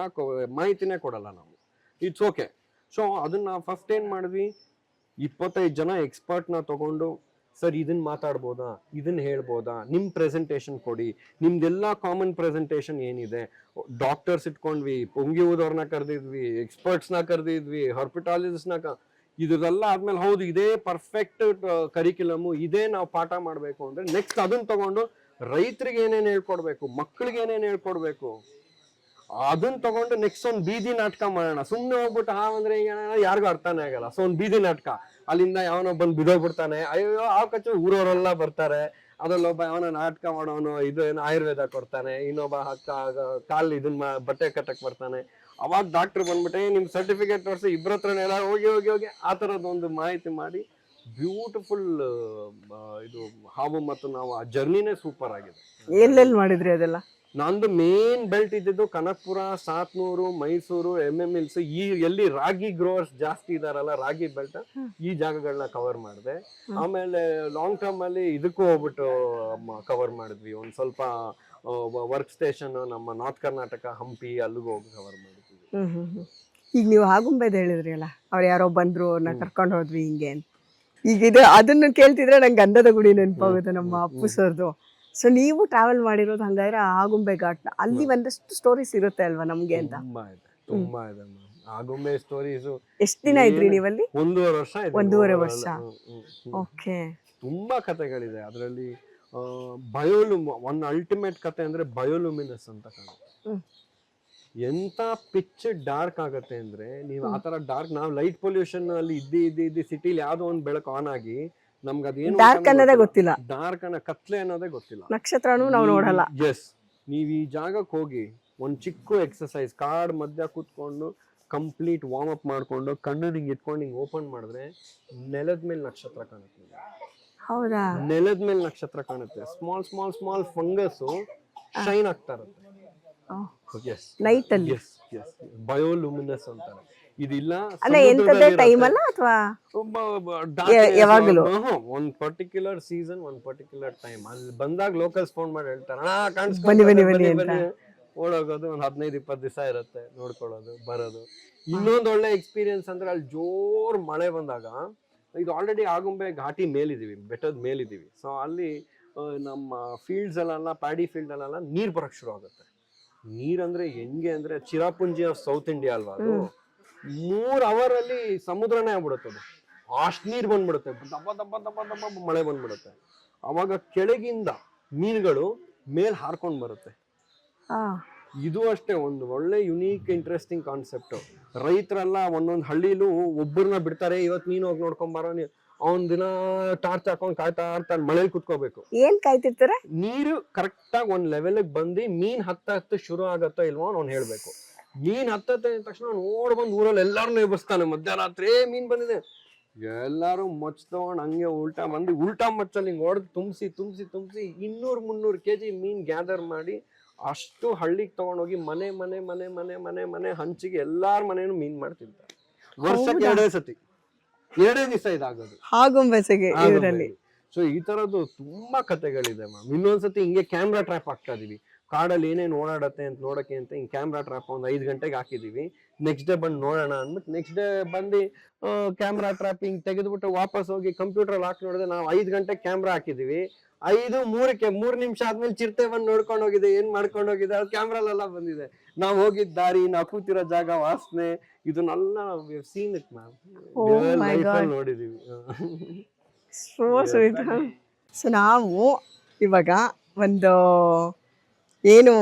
ಮಾಹಿತಿನೇ ಕೊಡಲ್ಲ ನಾವು, ಇಟ್ಸ್ ಓಕೆ. ಸೊ ಅದನ್ನ ಫಸ್ಟ್ ಏನ್ ಮಾಡಿದ್ವಿ, 25 ಜನ ಎಕ್ಸ್ಪರ್ಟ್ ನ ತಗೊಂಡು, ಸರ್ ಇದನ್ನ ಮಾತಾಡ್ಬೋದಾ, ಇದನ್ನ ಹೇಳ್ಬೋದಾ, ನಿಮ್ ಪ್ರೆಸೆಂಟೇಶನ್ ಕೊಡಿ, ನಿಮ್ದೆಲ್ಲಾ ಕಾಮನ್ ಪ್ರೆಸೆಂಟೇಶನ್ ಏನಿದೆ. ಡಾಕ್ಟರ್ಸ್ ಇಟ್ಕೊಂಡ್ವಿ, ಪೊಂಗಿ ಊದವ್ರನ್ನ ಕರೆದಿದ್ವಿ, ಎಕ್ಸ್ಪರ್ಟ್ಸ್ ನ ಕರೆದಿದ್ವಿ, ಹಾರ್ಪಿಟಾಲಜಿಸ್ಟ್ ನ. ಇದೆಲ್ಲ ಆದ್ಮೇಲೆ ಹೌದು ಇದೇ ಪರ್ಫೆಕ್ಟ್ ಕರಿಕ್ಯುಲಮ್, ಇದೇ ನಾವು ಪಾಠ ಮಾಡ್ಬೇಕು ಅಂದ್ರೆ ನೆಕ್ಸ್ಟ್ ಅದನ್ನ ತಗೊಂಡು ರೈತರಿಗೆ ಏನೇನ್ ಹೇಳ್ಕೊಡ್ಬೇಕು, ಮಕ್ಕಳಿಗೆ ಏನೇನ್ ಹೇಳ್ಕೊಡ್ಬೇಕು, ಅದನ್ನ ತಗೊಂಡು ನೆಕ್ಸ್ಟ್ ಒಂದ್ ಬೀದಿ ನಾಟಕ ಮಾಡೋಣ. ಸುಮ್ನೆ ಹೋಗ್ಬಿಟ್ಟು ಹಾವಂದ್ರೆ ಯಾರಿಗೂ ಅರ್ಥನೇ ಆಗಲ್ಲ. ಸೊ ಒಂದ್ ಬೀದಿ ನಾಟಕ, ಅಲ್ಲಿಂದ ಯಾವನೋ ಬಂದು ಬಿದೋಗ್ಬಿಡ್ತಾನೆ, ಅಯ್ಯೋ ಹಾವು ಕಚ್ಚು, ಊರವರೆಲ್ಲ ಬರ್ತಾರೆ. ಅದ್ರಲ್ಲೊಬ್ಬ ಯಾವನ ನಾಟಕ ಮಾಡೋನು, ಇದು ಏನು ಆಯುರ್ವೇದ ಕೊಡ್ತಾನೆ, ಇನ್ನೊಬ್ಬ ಕಾಲ್ ಇದನ್ನ ಬಟ್ಟೆ ಕಟ್ಟಕ್ ಬರ್ತಾನೆ. ಅವಾಗ ಡಾಕ್ಟರ್ ಬಂದ್ಬಿಟ್ಟೆ ನಿಮ್ ಸರ್ಟಿಫಿಕೇಟ್ ತೋರಿಸಿ, ಇಬ್ಬರ ಹತ್ರನೆಲ್ಲ ಹೋಗಿ ಹೋಗಿ ಹೋಗಿ ಆ ತರದೊಂದು ಮಾಹಿತಿ ಮಾಡಿ ಬ್ಯೂಟಿಫುಲ್ ಇದು ಹಾವು ಮತ್ತು ನಾವು ಆ ಜರ್ನಿನೇ ಸೂಪರ್ ಆಗಿದೆ. ಎಲ್ಲೆಲ್ಲಿ ಮಾಡಿದ್ರಿ ಅದೆಲ್ಲ? ನಂದು ಮೇನ್ ಬೆಲ್ಟ್ ಇದ್ದಿದ್ದು ಕನಕಪುರ, ಸಾತ್ನೂರು, ಮೈಸೂರು, MMLs, ಈ ಎಲ್ಲಿ ರಾಗಿ ಗ್ರೋವರ್ಸ್ ಜಾಸ್ತಿ ಇದಾರಲ್ಲ, ರಾಗಿ ಬೆಲ್ಟ್, ಈ ಜಾಗಗಳನ್ನ ಕವರ್ ಮಾಡಿದೆ. ಆಮೇಲೆ ಲಾಂಗ್ ಟರ್ಮ್ ಅಲ್ಲಿ ಇದಕ್ಕೂ ಹೋಗ್ಬಿಟ್ಟು ಕವರ್ ಮಾಡಿದ್ವಿ. ಒಂದ್ ಸ್ವಲ್ಪ ವರ್ಕ್ ಸ್ಟೇಷನ್ ನಮ್ಮ ನಾರ್ತ್ ಕರ್ನಾಟಕ, ಹಂಪಿ, ಅಲ್ಲಿಗೂ ಹೋಗಿ ಕವರ್ ಮಾಡಿದ್ವಿ. ಈಗ ನೀವು ಆಗುಂಬೆದು ಹೇಳಿದ್ರಿ ಅಲ್ಲ, ಅವ್ರು ಯಾರೋ ಬಂದ್ರು, ಅವ್ರನ್ನ ಕರ್ಕೊಂಡು ಹೋದ್ವಿ ಹಿಂಗೆ ಅಂತ. ಈಗ ಇದು ಅದನ್ನು ಕೇಳ್ತಿದ್ರೆ ನಂಗೆ ಗಂಧದ ಗುಡಿ ನೆನಪಾಗುತ್ತೆ, ನಮ್ಮ ಅಪ್ಪು ಸರ್ದು. ಸೊ ನೀವು ಟ್ರಾವೆಲ್ ಮಾಡಿರೋದು ಹಂಗಾದ್ರೆ ಆಗುಂಬೆ ಘಾಟ್ನ, ಅಲ್ಲಿ ಒಂದಷ್ಟು ಸ್ಟೋರೀಸ್ ಇರುತ್ತೆ ಅಲ್ವಾ ನಮ್ಗೆ ಅಂತ? ತುಂಬಾ ಇದೆ. ಆಗುಂಬೆ ಸ್ಟೋರೀಸ್. ಎಷ್ಟ್ ದಿನ ಇದ್ರಿ ನೀವಲ್ಲಿ? 1.5 ವರ್ಷ ಇದೆ. 1.5 ವರ್ಷ. ಹ್ಮ್. ಓಕೆ. ತುಂಬಾ ಕಥೆಗಳಿದೆ ಅದರಲ್ಲಿ. ಬಯೋಲು ಒನ್ ಅಲ್ಟಿಮೇಟ್ ಕತೆ ಅಂದ್ರೆ ಬಯೋಲುಮಿನಸ್ ಅಂತ ಕಾಣುತ್ತೆ. ಎಂತ ಪಿಚ್ ಡಾರ್ಕ್ ಆಗತ್ತೆ ಅಂದ್ರೆ, ನೀವು ಆತರ ಡಾರ್ಕ್, ನಾವು ಲೈಟ್ ಪೊಲ್ಯೂಷನ್ ಅಲ್ಲಿ ಇದ್ದಿ ಸಿಟಿಲಿ ಯಾವ್ದೋ ಒಂದ್ ಬೆಳಕು ಆನ್ ಆಗಿ ನಮ್ಗೆ ಅದೇನು ಡಾರ್ಕ್ ಅನ್ನೋದೇ ಗೊತ್ತಿಲ್ಲ, ಡಾರ್ಕ್ ಕತ್ಲೆ ಅನ್ನೋದೇ ಗೊತ್ತಿಲ್ಲ, ನಕ್ಷತ್ರನೂ ನಾವು ನೋಡಲ್ಲ. ಎಸ್, ನೀವ್ ಈ ಜಾಗಕ್ಕೆ ಹೋಗಿ ಒಂದ್ ಚಿಕ್ಕ ಎಕ್ಸರ್ಸೈಸ್ ಕಾಡ್ ಮಧ್ಯ ಕೂತ್ಕೊಂಡು ಕಂಪ್ಲೀಟ್ ವಾರ್ಮ್ ಅಪ್ ಮಾಡ್ಕೊಂಡು ಕಣ್ಣು ಹಿಂಗ್ ಇಟ್ಕೊಂಡು ಹಿಂಗ್ ಓಪನ್ ಮಾಡಿದ್ರೆ ನೆಲದ ಮೇಲೆ ನಕ್ಷತ್ರ ಕಾಣುತ್ತೆ. ಹೌದಾ? ನೆಲದ ಮೇಲೆ ನಕ್ಷತ್ರ ಕಾಣುತ್ತೆ. Small small small fungus shine ಆಗ್ತಾ ಇರುತ್ತೆ ನೈಟ್ ಅಲ್ಲಿ. ಬಯೋಲುಮಿನಸ್ ಅಂತಾರೆ. ಇದಿಲ್ಲ ಅಲ್ಲ ಎಂತದೇ ಟೈಮ್ ಅಲ್ಲ ಅಥವಾ ಯಾವಾಗಲೂ ಒಂದ್ ಪರ್ಟಿಕ್ಯುಲರ್ ಸೀಸನ್, ಒಂದ್ ಪರ್ಟಿಕ್ಯುಲರ್ ಟೈಮ್. ಅಲ್ಲಿ ಬಂದಾಗ ಲೋಕಲ್ಸ್ ಫೋನ್ ಮಾಡಿ ಹೇಳ್ತಾರೆ, ಬನ್ನಿ ಓಡೋಗೋದು. ಒಂದ್ 15-20 ದಿವಸ ಇರುತ್ತೆ ನೋಡ್ಕೊಳ್ಳೋದು ಬರೋದು. ಇನ್ನೊಂದ್ ಒಳ್ಳೆ ಎಕ್ಸ್ಪೀರಿಯನ್ಸ್ ಅಂದ್ರೆ ಅಲ್ಲಿ ಜೋರ್ ಮಳೆ ಬಂದಾಗ, ಇದು ಆಲ್ರೆಡಿ ಆಗುಂಬೆ ಘಾಟಿ ಮೇಲಿದೀವಿ, ಬೆಟ್ಟದ ಮೇಲಿದೀವಿ. ಸೊ ಅಲ್ಲಿ ನಮ್ಮ ಫೀಲ್ಡ್ಸ್ ಅಲ್ಲೆಲ್ಲ, ಪ್ಯಾಡಿ ಫೀಲ್ಡ್ ಅಲ್ಲೆಲ್ಲ ನೀರ್ ಬರಕ್ ಶುರು ಆಗುತ್ತೆ. ನೀರಂದ್ರೆ ಹೆಂಗೆ ಅಂದ್ರೆ ಚಿರಾಪುಂಜಿ ಆಫ್ ಸೌತ್ ಇಂಡಿಯಾ ಅಲ್ವಾ ಅದು. 3 ಅವರ್ ಅಲ್ಲಿ ಸಮುದ್ರನೇ ಆಗ್ಬಿಡುತ್ತೆ ಅದು. ಅಷ್ಟ್ ನೀರ್ ಬಂದ್ಬಿಡುತ್ತೆ, ದಬ್ಬ ದಬ್ಬ ದಬ್ಬ ದಬ್ಬ ಮಳೆ ಬಂದ್ಬಿಡುತ್ತೆ. ಅವಾಗ ಕೆಳಗಿಂದ ಮೀನುಗಳು ಮೇಲ್ ಹಾರ್ಕೊಂಡ್ ಬರುತ್ತೆ. ಇದು ಅಷ್ಟೇ ಒಂದು ಒಳ್ಳೆ ಯುನೀಕ್ ಇಂಟ್ರೆಸ್ಟಿಂಗ್ ಕಾನ್ಸೆಪ್ಟ್. ರೈತರೆಲ್ಲ ಒಂದೊಂದ್ ಹಳ್ಳಿಲೂ ಒಬ್ಬರನ್ನ ಬಿಡ್ತಾರೆ, ಇವತ್ ನೀನ್ ಹೋಗಿ ನೋಡ್ಕೊಂಬಾರೋ, ಅವನ್ ದಿನ ಟಾರ್ಚ್ ಹಾಕೊಂಡ್ ಕಾಯ್ತಾ ಇರ್ತಾನೆ, ಮಳೇಲಿ ಕುತ್ಕೋಬೇಕು. ಏನ್ ಕಾಯ್ತಿರ್ತಾರೆ? ನೀರು ಕರೆಕ್ಟ್ ಆಗಿ ಒಂದ್ ಲೆವೆಲ್ ಬಂದು ಮೀನ್ ಹತ್ತ ಶುರು ಆಗತ್ತೋ ಇಲ್ವೋ ಅವ್ನು ಹೇಳ್ಬೇಕು. ಮೀನ್ ಹತ್ತತ್ತೆ ಅಂದ ತಕ್ಷಣ ನೋಡ್ ಬಂದ್ ಊರಲ್ಲಿ ಎಲ್ಲಾರು ಎಬ್ಬಿಸ್ತಾನೆ. ಮಧ್ಯರಾತ್ರಿ ಮೀನ್ ಬಂದಿದೆ, ಎಲ್ಲಾರು ಮಚ್ ತಗೊಂಡ್ ಹಂಗೆ ಉಲ್ಟಾ ಮಚ್ಚಲ್ಲಿ ಹಿಂಗ್ ಹೊಡೆದು ತುಂಬಿಸಿ 200-300 kg ಮೀನ್ ಗ್ಯಾದರ್ ಮಾಡಿ ಅಷ್ಟು ಹಳ್ಳಿಗೆ ತಗೊಂಡೋಗಿ ಮನೆ ಮನೆ ಮನೆ ಮನೆ ಮನೆ ಮನೆ ಹಂಚಿಗೆ ಎಲ್ಲಾರ ಮನೇನು ಮೀನ್ ಮಾಡ್ತಿರ್ತಾರೆ. ವರ್ಷಕ್ಕೆ 2 ಸತಿ, 2 ದಿವಸ ಇದಾಗೋದು ಆಗುಂಬೆಗೆ ಇದರಲ್ಲಿ. ಸೊ ಈ ತರದ್ದು ತುಂಬಾ ಕಥೆಗಳಿದೆ ಮ್ಯಾಮ್. ಇನ್ನೊಂದ್ಸತಿ ಹಿಂಗೆ ಕ್ಯಾಮ್ರಾ ಟ್ರ್ಯಾಪ್ ಹಾಕ್ತಾ ಇದೀವಿ, ಕಾಡಲ್ಲಿ ಏನೇನು ಓಡಾಡತ್ತೆ ಅಂತ ನೋಡಕ್ಕೆ ಅಂತ. ಹಿಂಗ್ ಕ್ಯಾಮ್ರಾ ಟ್ರ್ಯಾಪ್ ಒಂದು 5 ಗಂಟೆಗೆ ಹಾಕಿದೀವಿ. ನೆಕ್ಸ್ಟ್ ಡೇ ಬಂದು ನೋಡೋಣ ಅಂದ್ಬಿಟ್ಟು ನೆಕ್ಸ್ಟ್ ಡೇ ಬಂದು ಕ್ಯಾಮ್ರಾ ಟ್ರ್ಯಾಪ್ ಹಿಂಗ್ ತೆಗೆದ್ಬಿಟ್ಟು ವಾಪಸ್ ಹೋಗಿ ಕಂಪ್ಯೂಟರ್ ಹಾಕಿ ನೋಡಿದ್ರೆ ನಾವು 5 ಗಂಟೆಗೆ ಕ್ಯಾಮ್ರಾ ಹಾಕಿದೀವಿ, 3 ನಿಮಿಷ ಆದ್ಮೇಲೆ ಚಿರತೆ ಬಂದು ನೋಡ್ಕೊಂಡು ಹೋಗಿದೆ, ಏನ್ ಮಾಡ್ಕೊಂಡು ಹೋಗಿದೆ ಅದು ಕ್ಯಾಮ್ರಲ್ಲೆಲ್ಲ ಬಂದಿದೆ. ನಾವು ಹೋಗಿದ್ದ ದಾರಿ, ನಾವು ಕೂತಿರೋ ಜಾಗ, ವಾಸನೆ, ಇದನ್ನೆಲ್ಲ ಸೀನ್ ಇಟ್ ಮ್ಯಾಮ್, ನೋಡಿದೀವಿ. ಸೊ ನಾವು ಇವಾಗ ಒಂದು ಏನು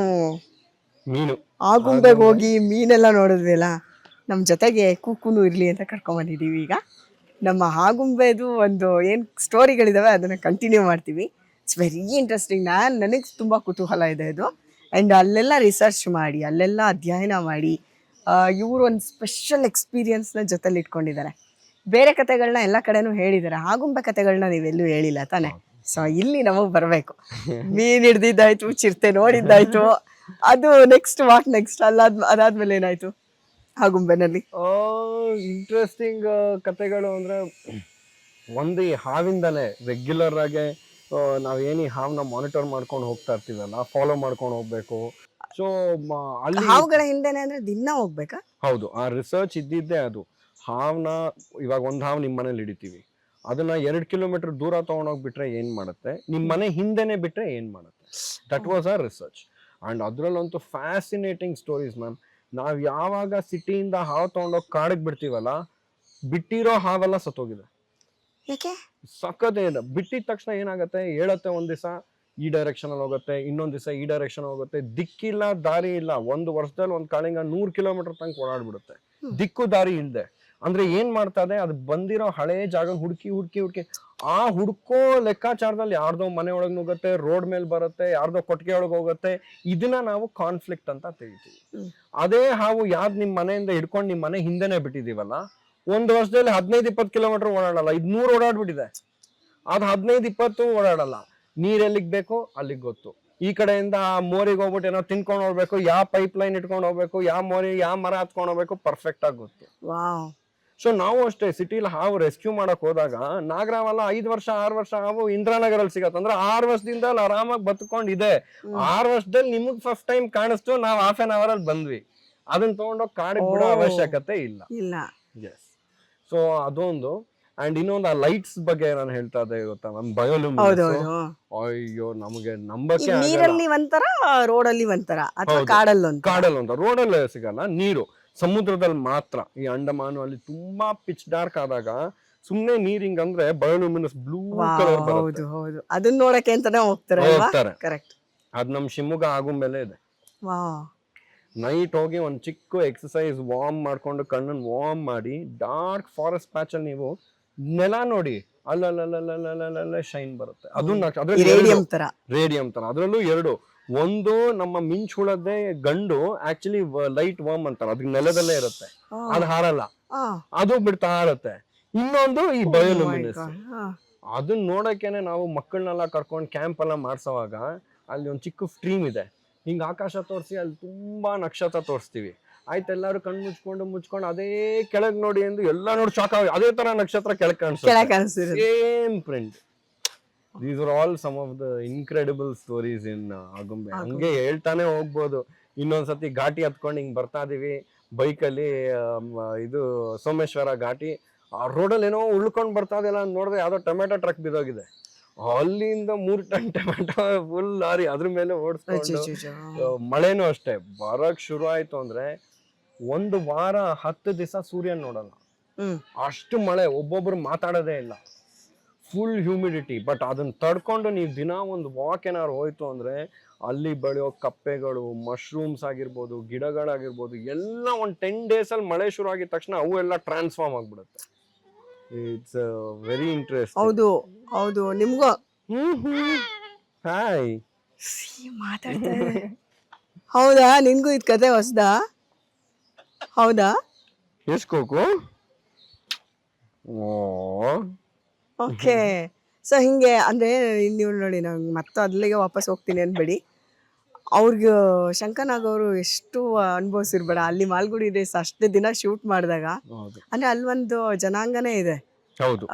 ಮೀನು ಆಗುಂಬೆಗೆ ಹೋಗಿ ಮೀನೆಲ್ಲ ನೋಡಿದ್ವಿಲ್ಲ, ನಮ್ಮ ಜೊತೆಗೆ ಕೂಕುನು ಇರ್ಲಿ ಅಂತ ಕರ್ಕೊಂಡ್ ಬಂದಿದೀವಿ. ಈಗ ನಮ್ಮ ಆಗುಂಬೆದು ಒಂದು ಏನು ಸ್ಟೋರಿಗಳಿದಾವೆ ಅದನ್ನ ಕಂಟಿನ್ಯೂ ಮಾಡ್ತೀವಿ. It's very interesting. ನನಗೆ ತುಂಬ ಕುತೂಹಲ ಇದೆ ಇದು. ಆ್ಯಂಡ್ ಅಲ್ಲೆಲ್ಲ ರಿಸರ್ಚ್ ಮಾಡಿ, ಅಲ್ಲೆಲ್ಲ ಅಧ್ಯಯನ ಮಾಡಿ ಇವರು ಒಂದು ಸ್ಪೆಷಲ್ ಎಕ್ಸ್ಪೀರಿಯನ್ಸ್ನ ಜೊತೆಲಿ ಇಟ್ಕೊಂಡಿದ್ದಾರೆ. ಬೇರೆ ಕತೆಗಳನ್ನ ಎಲ್ಲ ಕಡೆನೂ ಹೇಳಿದ್ದಾರೆ, ಆಗುಂಬೆ ಕತೆಗಳನ್ನ ನೀವೆಲ್ಲೂ ಹೇಳಿಲ್ಲ ತಾನೆ. ಸೊ ಇಲ್ಲಿ ನಮಗೆ ಬರಬೇಕು. ಮೀನ್ ಹಿಡ್ದಿದ್ದಾಯ್ತು, ಚಿರತೆ ನೋಡಿದ್ದಾಯ್ತು, ಅದು ನೆಕ್ಸ್ಟ್ ಅದಾದ್ಮೇಲೆ ಏನಾಯ್ತು ಆಗುಂಬೆನಲ್ಲಿ? ಇಂಟ್ರೆಸ್ಟಿಂಗ್ ಕತೆಗಳು ಅಂದ್ರೆ, ಒಂದು ಈ ಹಾವಿಂದಲೇ ರೆಗ್ಯುಲರ್ ಆಗಿ ನಾವೇನು ಹಾವನ್ನ ಮಾನಿಟರ್ ಮಾಡ್ಕೊಂಡು ಹೋಗ್ತಾ ಇರ್ತೀವಲ್ಲ, ಫಾಲೋ ಮಾಡ್ಕೊಂಡು ಹೋಗ್ಬೇಕು. ಸೊ ಅಲ್ಲಿ ಹಾವುಗಳ ಹಿಂದೆನೆ ಅಂದ್ರೆ ದಿನ ಹೋಗ್ಬೇಕಾ? ಹೌದು, ಆ ರಿಸರ್ಚ್ ಇದ್ದಿದ್ದೆ ಅದು. ಹಾವ್ನ ಇವಾಗ ಒಂದ್ ಹಾವು ನಿಮ್ ಮನೇಲಿ ಹಿಡಿತೀವಿ, ಅದನ್ನ 2 ಕಿಲೋಮೀಟರ್ ದೂರ ತಗೊಂಡೋಗ್ಬಿಟ್ರೆ ಏನ್ ಮಾಡುತ್ತೆ, ನಿಮ್ ಮನೆ ಹಿಂದೆನೆ ಬಿಟ್ರೆ ಏನ್ ಮಾಡುತ್ತೆ. That was our research. And ಅದ್ರಲ್ಲಂತೂ ಫ್ಯಾಸಿನೇಟಿಂಗ್ ಸ್ಟೋರೀಸ್ ಮ್ಯಾಮ್. ನಾವ್ ಯಾವಾಗ ಸಿಟಿಯಿಂದ ಹಾವು ತಗೊಂಡೋಗಿ ಕಾಡಿಗೆ ಬಿಡ್ತೀವಲ್ಲ, ಬಿಟ್ಟಿರೋ ಹಾವೆಲ್ಲ ಸತ್ತೋಗಿದೆ. ಸಕ್ಕತ್ತೆ ಇದೆ. ಬಿಟ್ಟಿದ ತಕ್ಷಣ ಏನಾಗತ್ತೆ, ಹೇಳತ್ತೆ ಒಂದ್ ದಿವಸ ಈ ಡೈರೆಕ್ಷನ್ ಅಲ್ಲಿ ಹೋಗುತ್ತೆ, ಇನ್ನೊಂದ್ ದಿವಸ ಈ ಡೈರೆಕ್ಷನ್ ಹೋಗುತ್ತೆ, ದಿಕ್ಕಿಲ್ಲ ದಾರಿ ಇಲ್ಲ. 1 ವರ್ಷದಲ್ಲಿ ಒಂದ್ ಕಾಳಿಂಗ 100 ಕಿಲೋಮೀಟರ್ ತನಕ ಓಡಾಡ್ಬಿಡುತ್ತೆ, ದಿಕ್ಕು ದಾರಿ ಇಲ್ದೆ. ಅಂದ್ರೆ ಏನ್ ಮಾಡ್ತದೆ, ಅದು ಬಂದಿರೋ ಹಳೆ ಜಾಗ ಹುಡುಕಿ ಆ ಹುಡ್ಕೋ ಲೆಕ್ಕಾಚಾರದಲ್ಲಿ ಯಾರ್ದೋ ಮನೆ ಒಳಗ್ ನುಗ್ಗತ್ತೆ, ರೋಡ್ ಮೇಲೆ ಬರುತ್ತೆ, ಯಾರ್ದೋ ಕೊಟ್ಟಿಗೆ ಒಳಗೆ ಹೋಗುತ್ತೆ. ಇದನ್ನ ನಾವು ಕಾನ್ಫ್ಲಿಕ್ಟ್ ಅಂತ ತಿಳಿತೀವಿ. ಅದೇ ಹಾವು ಯಾವ್ದು ನಿಮ್ ಮನೆಯಿಂದ ಹಿಡ್ಕೊಂಡು ನಿಮ್ ಮನೆ ಹಿಂದೆನೆ ಬಿಟ್ಟಿದೀವಲ್ಲ, 1 ವರ್ಷದಲ್ಲಿ 15-20 ಕಿಲೋಮೀಟರ್ ಓಡಾಡಲ್ಲ. ಇದು 100 ಓಡಾಡ್ಬಿಟ್ಟಿದೆ, ಅದು 15-20 ಓಡಾಡಲ್ಲ. ನೀರ್ ಎಲ್ಲಿಗ್ ಬೇಕೋ ಅಲ್ಲಿಗೆ ಗೊತ್ತು. ಈ ಕಡೆಯಿಂದ ಆ ಮೋರಿಗೆ ಹೋಗ್ಬಿಟ್ಟು ಏನೋ ತಿನ್ಕೊಂಡು ಹೋಗ್ಬೇಕು, ಯಾವ ಪೈಪ್ ಲೈನ್ ಇಟ್ಕೊಂಡು ಹೋಗ್ಬೇಕು, ಯಾವ ಮೋರಿ ಯಾವ ಮರ ಹತ್ಕೊಂಡು ಹೋಗ್ಬೇಕು, ಪರ್ಫೆಕ್ಟ್ ಆಗಿ ಗೊತ್ತು. ಸೊ ನಾವು ಅಷ್ಟೇ ಸಿಟಿಲಿ ಹಾವು ರೆಸ್ಕ್ಯೂ ಮಾಡಕ್ ಹೋದಾಗ, ನಾಗರಾವಲ್ಲ 5 ವರ್ಷ 6 ವರ್ಷ ಹಾವು ಇಂದ್ರಾನಗರಲ್ಲಿ ಸಿಗತ್ತೆ ಅಂದ್ರೆ 6 ವರ್ಷದಿಂದ ಅಲ್ಲಿ ಆರಾಮಾಗಿ ಬದುಕೊಂಡಿದೆ. 6 ವರ್ಷದಲ್ಲಿ ನಿಮಗ್ ಫಸ್ಟ್ ಟೈಮ್ ಕಾಣಿಸ್ತು, ನಾವು ಹಾಫ್ ಆನ್ ಅವರ್ ಅಲ್ಲಿ ಬಂದ್ವಿ. ಅದನ್ನ ತಗೊಂಡೋಗಿ ಕಾಡಿಗೆ ಬಿಡೋ ಅವಶ್ಯಕತೆ ಇಲ್ಲ. ಎಸ್. ಸೊ ಅದೊಂದು. ಅಂಡ್ ಇನ್ನೊಂದು ಆ ಲೈಟ್ಸ್ ಬಗ್ಗೆ ನಾನು ಹೇಳ್ತಾ ಇದ್ದೆ ಗೊತ್ತಾ ಮ್ಯಾಮ್, ಬಯೋಲುಮಿನಸ್. ಅಯ್ಯೋ, ನಮಗೆ ನಂಬಕ್ಕೆ ನೀರಲ್ಲಿ ಒಂಥರ, ರೋಡಲ್ಲಿ ಒಂಥರ, ಅಥವಾ ಕಾಡಲ್ಲಿ ಒಂಥರ. ರೋಡಲ್ಲಿ ಸಿಗಲ್ಲ ನೀರು, ಸಮುದ್ರದಲ್ಲಿ ಮಾತ್ರ. ಈ ಅಂಡಮಾನು ಅಲ್ಲಿ ತುಂಬಾ ಪಿಚ್ ಡಾರ್ಕ್ ಆದಾಗ ಸುಮ್ನೆ ನೀರ್ ಹಿಂಗಂದ್ರೆ ಬಯೋಲುಮಿನಸ್ ಬ್ಲೂ ಕಲರ್ ಬರುತ್ತೆ. ಹೌದು ಹೌದು, ಅದನ್ನ ನೋಡಕ್ಕೆ ಅಂತಾನೆ ಹೋಗ್ತಾರೆ ಅಲ್ವಾ? ಹೋಗ್ತಾರೆ. ಕರೆಕ್ಟ್. ಅದ್ ನಮ್ ಶಿವಮೊಗ್ಗ ಆಗುಂಬೆಲೆ ಇದೆ. ವಾ, ನೈಟ್ ಹೋಗಿ ಒಂದ್ ಚಿಕ್ಕ ಎಕ್ಸಸೈಸ್ ವಾರ್ಮ್ ಮಾಡ್ಕೊಂಡು ಕಣ್ಣನ್ ವಾರ್ಮ್ ಮಾಡಿ ಡಾರ್ಕ್ ಫಾರೆಸ್ಟ್ ಪ್ಯಾಚ್ ಅಲ್ಲಿ ನೀವು ನೆಲ ನೋಡಿ, ಅಲ್ಲಲ್ಲ ಶೈನ್ ಬರುತ್ತೆ. ಅದು ರೇಡಿಯಂ ತರ. ರೇಡಿಯಂ ತರ. ಅದ್ರಲ್ಲೂ ಎರಡು. ಒಂದು ನಮ್ಮ ಮಿಂಚ್ ಹುಳದ್ದೇ ಗಂಡು ಆಕ್ಚುಲಿ ಲೈಟ್ ವಾರ್ಮ್ ಅಂತಾರೆ, ಅದ್ ನೆಲದಲ್ಲೇ ಇರುತ್ತೆ, ಅದು ಹಾರಲ್ಲ, ಅದು ಬಿಡ್ತಾ ಇರುತ್ತೆ. ಇನ್ನೊಂದು ಈ ಬಯೋಲುಮಿನಸ್. ಅದನ್ನ ನೋಡಕ್ಕೇನೆ ನಾವು ಮಕ್ಕಳನ್ನೆಲ್ಲ ಕರ್ಕೊಂಡು ಕ್ಯಾಂಪ್ ಎಲ್ಲ ಮಾಡ್ಸೋವಾಗ ಅಲ್ಲಿ ಒಂದ್ ಚಿಕ್ಕ ಸ್ಟ್ರೀಮ್ ಇದೆ, ಹಿಂಗ ಆಕಾಶ ತೋರಿಸಿ ಅಲ್ಲಿ ತುಂಬಾ ನಕ್ಷತ್ರ ತೋರಿಸ್ತೀವಿ. ಆಯ್ತು, ಎಲ್ಲಾರು ಕಣ್ ಮುಚ್ಕೊಂಡು ಅದೇ ಕೆಳಗ್ ನೋಡಿ ಎಂದು ಎಲ್ಲ ನೋಡಿ ಶಾಕ್ ಆಗಿ ಅದೇ ತರ ನಕ್ಷತ್ರ ಕೆಳಗ್ ಕಾಣಿಸುತ್ತೆ, same print. These are all some of the incredible stories in Agumbe. ಹಂಗೆ ಹೇಳ್ತಾನೆ ಹೋಗ್ಬೋದು. ಇನ್ನೊಂದ್ಸತಿ ಘಾಟಿ ಹತ್ಕೊಂಡು ಹಿಂಗ್ ಬರ್ತಾ ಇದೀವಿ ಬೈಕಲ್ಲಿ, ಇದು ಸೋಮೇಶ್ವರ ಘಾಟಿ, ಆ ರೋಡಲ್ಲಿ ಏನೋ ಉಳ್ಕೊಂಡ್ ಬರ್ತಾ ಇದೆಯಲ್ಲ ನೋಡಿದ್ರೆ ಯಾವ್ದೋ ಟೊಮೆಟೊ ಟ್ರಕ್ ಬಿದ್ದೋಗಿದೆ. ಅಲ್ಲಿಂದ 3 ಟನ್ ಟೊಮೆಟೊ ಫುಲ್ ಲಾರಿ ಅದ್ರ ಮೇಲೆ ಓಡಿಸ್ಕೊಂಡು. ಮಳೆನೂ ಅಷ್ಟೇ, ಬರಕ್ ಶುರು ಆಯ್ತು ಅಂದ್ರೆ 1 ವಾರ 10 ದಿವಸ ಸೂರ್ಯನ್ ನೋಡಲ್ಲ, ಅಷ್ಟು ಮಳೆ. ಒಬ್ಬೊಬ್ರು ಮಾತಾಡೋದೇ ಇಲ್ಲ, ಫುಲ್ ಹ್ಯೂಮಿಡಿಟಿ. ಬಟ್ ಅದನ್ನ ತಡ್ಕೊಂಡು ನೀವು ದಿನ ಒಂದು ವಾಕ್ ಏನಾದ್ರು ಹೋಯ್ತು ಅಂದ್ರೆ ಅಲ್ಲಿ ಬೆಳೆಯೋ ಕಪ್ಪೆಗಳು, ಮಶ್ರೂಮ್ಸ್ ಆಗಿರ್ಬೋದು, ಗಿಡಗಳಾಗಿರ್ಬೋದು, ಎಲ್ಲ ಒಂದು 10 days ಅಲ್ಲಿ ಮಳೆ ಶುರು ಆಗಿದ ತಕ್ಷಣ ಅವು ಎಲ್ಲ ಟ್ರಾನ್ಸ್ಫಾರ್ಮ್ ಆಗ್ಬಿಡುತ್ತೆ. It's very interest. ಹೌದು ಹೌದು, ನಿಮ್ಗೂ ಹಾಯ್ ಮಾತಾಡ್ತಾ ಇದೆ. ಹೌದಾ, ನಿನ್ಗೂ ಇದ್ ಕತೆ ಹೊಸ್ದಾ? ಹೌದಾ, ಎಸ್ಕೋಕು. ಓಕೆ. ಸೊ ಹಿಂಗೆ ಅಂದ್ರೆ ನೀವು ನೋಡಿ, ನಂಗೆ ಮತ್ತೆ ಅಲ್ಲಿಗೆ ವಾಪಸ್ ಹೋಗ್ತೀನಿ ಅನ್ಬೇಡಿ. ಅವ್ರಿಗೆ ಶಂಕನಾಗ್ ಅವರು ಎಷ್ಟು ಅನುಭವಿಸಿರ್ಬೇಡ, ಅಲ್ಲಿ ಮಾಲ್ಗುಡಿ ಡೇಸ್ ಅಷ್ಟೇ ದಿನ ಶೂಟ್ ಮಾಡಿದಾಗ. ಅಂದ್ರೆ ಅಲ್ಲೊಂದು ಜನಾಂಗನೇ ಇದೆ. ಹೌದು,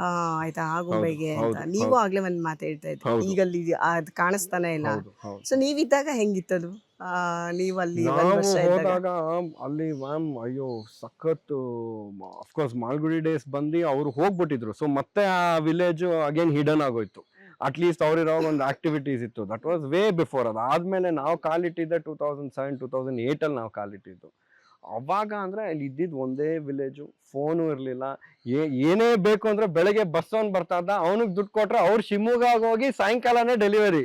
ಆಯ್ತಾ, ಆಗುಂಬೆಗೆ ಅಂತ. ನೀವು ಆಗ್ಲೇ ಒಂದ್ ಮಾತು ಹೇಳ್ತಾ ಇದ್ರಿ, ಈಗ ಅಲ್ಲಿ ಅದ್ ಕಾಣಿಸ್ತಾನೆ ಇಲ್ಲ. ಸೊ ನೀವಿದ್ದಾಗ ಹೆಂಗಿತ್ತದು? ನೀವು ಅಲ್ಲಿ ಹೋದಾಗ ಅಲ್ಲಿ ಮ್ಯಾಮ್, ಅಯ್ಯೋ ಸಖತ್. ಅಫ್ಕೋರ್ಸ್ ಮಾಲ್ಗುಡಿ ಡೇಸ್ ಬಂದು ಅವ್ರು ಹೋಗ್ಬಿಟ್ಟಿದ್ರು. ಸೊ ಮತ್ತೆ ಆ ವಿಲೇಜ್ ಅಗೇನ್ ಹಿಡನ್ ಆಗೋಯ್ತು. ಅಟ್ಲೀಸ್ಟ್ ಅವ್ರಿರೋ ಒಂದು ಆಕ್ಟಿವಿಟೀಸ್ ಇತ್ತು. That was way before. ಅದಾದ್ಮೇಲೆ ನಾವು ಕಾಲಿಟ್ಟಿದ್ದೆ 2007-2008 ಅಲ್ಲಿ ನಾವು ಕಾಲಿಟ್ಟಿದ್ದು. ಅವಾಗ ಅಂದ್ರೆ ಅಲ್ಲಿ ಇದ್ದಿದ್ ಒಂದೇ ವಿಲೇಜು, ಫೋನು ಇರ್ಲಿಲ್ಲ. ಏನೇ ಬೇಕು ಅಂದ್ರೆ ಬೆಳಗ್ಗೆ ಬಸ್ ಅವ್ನ್ ಬರ್ತಾ ಇದ್ದ, ಅವನಿಗೆ ದುಡ್ಡು ಕೊಟ್ರೆ ಅವ್ರು ಶಿವಮೊಗ್ಗ ಹೋಗಿ ಸಾಯಂಕಾಲನೇ ಡೆಲಿವರಿ.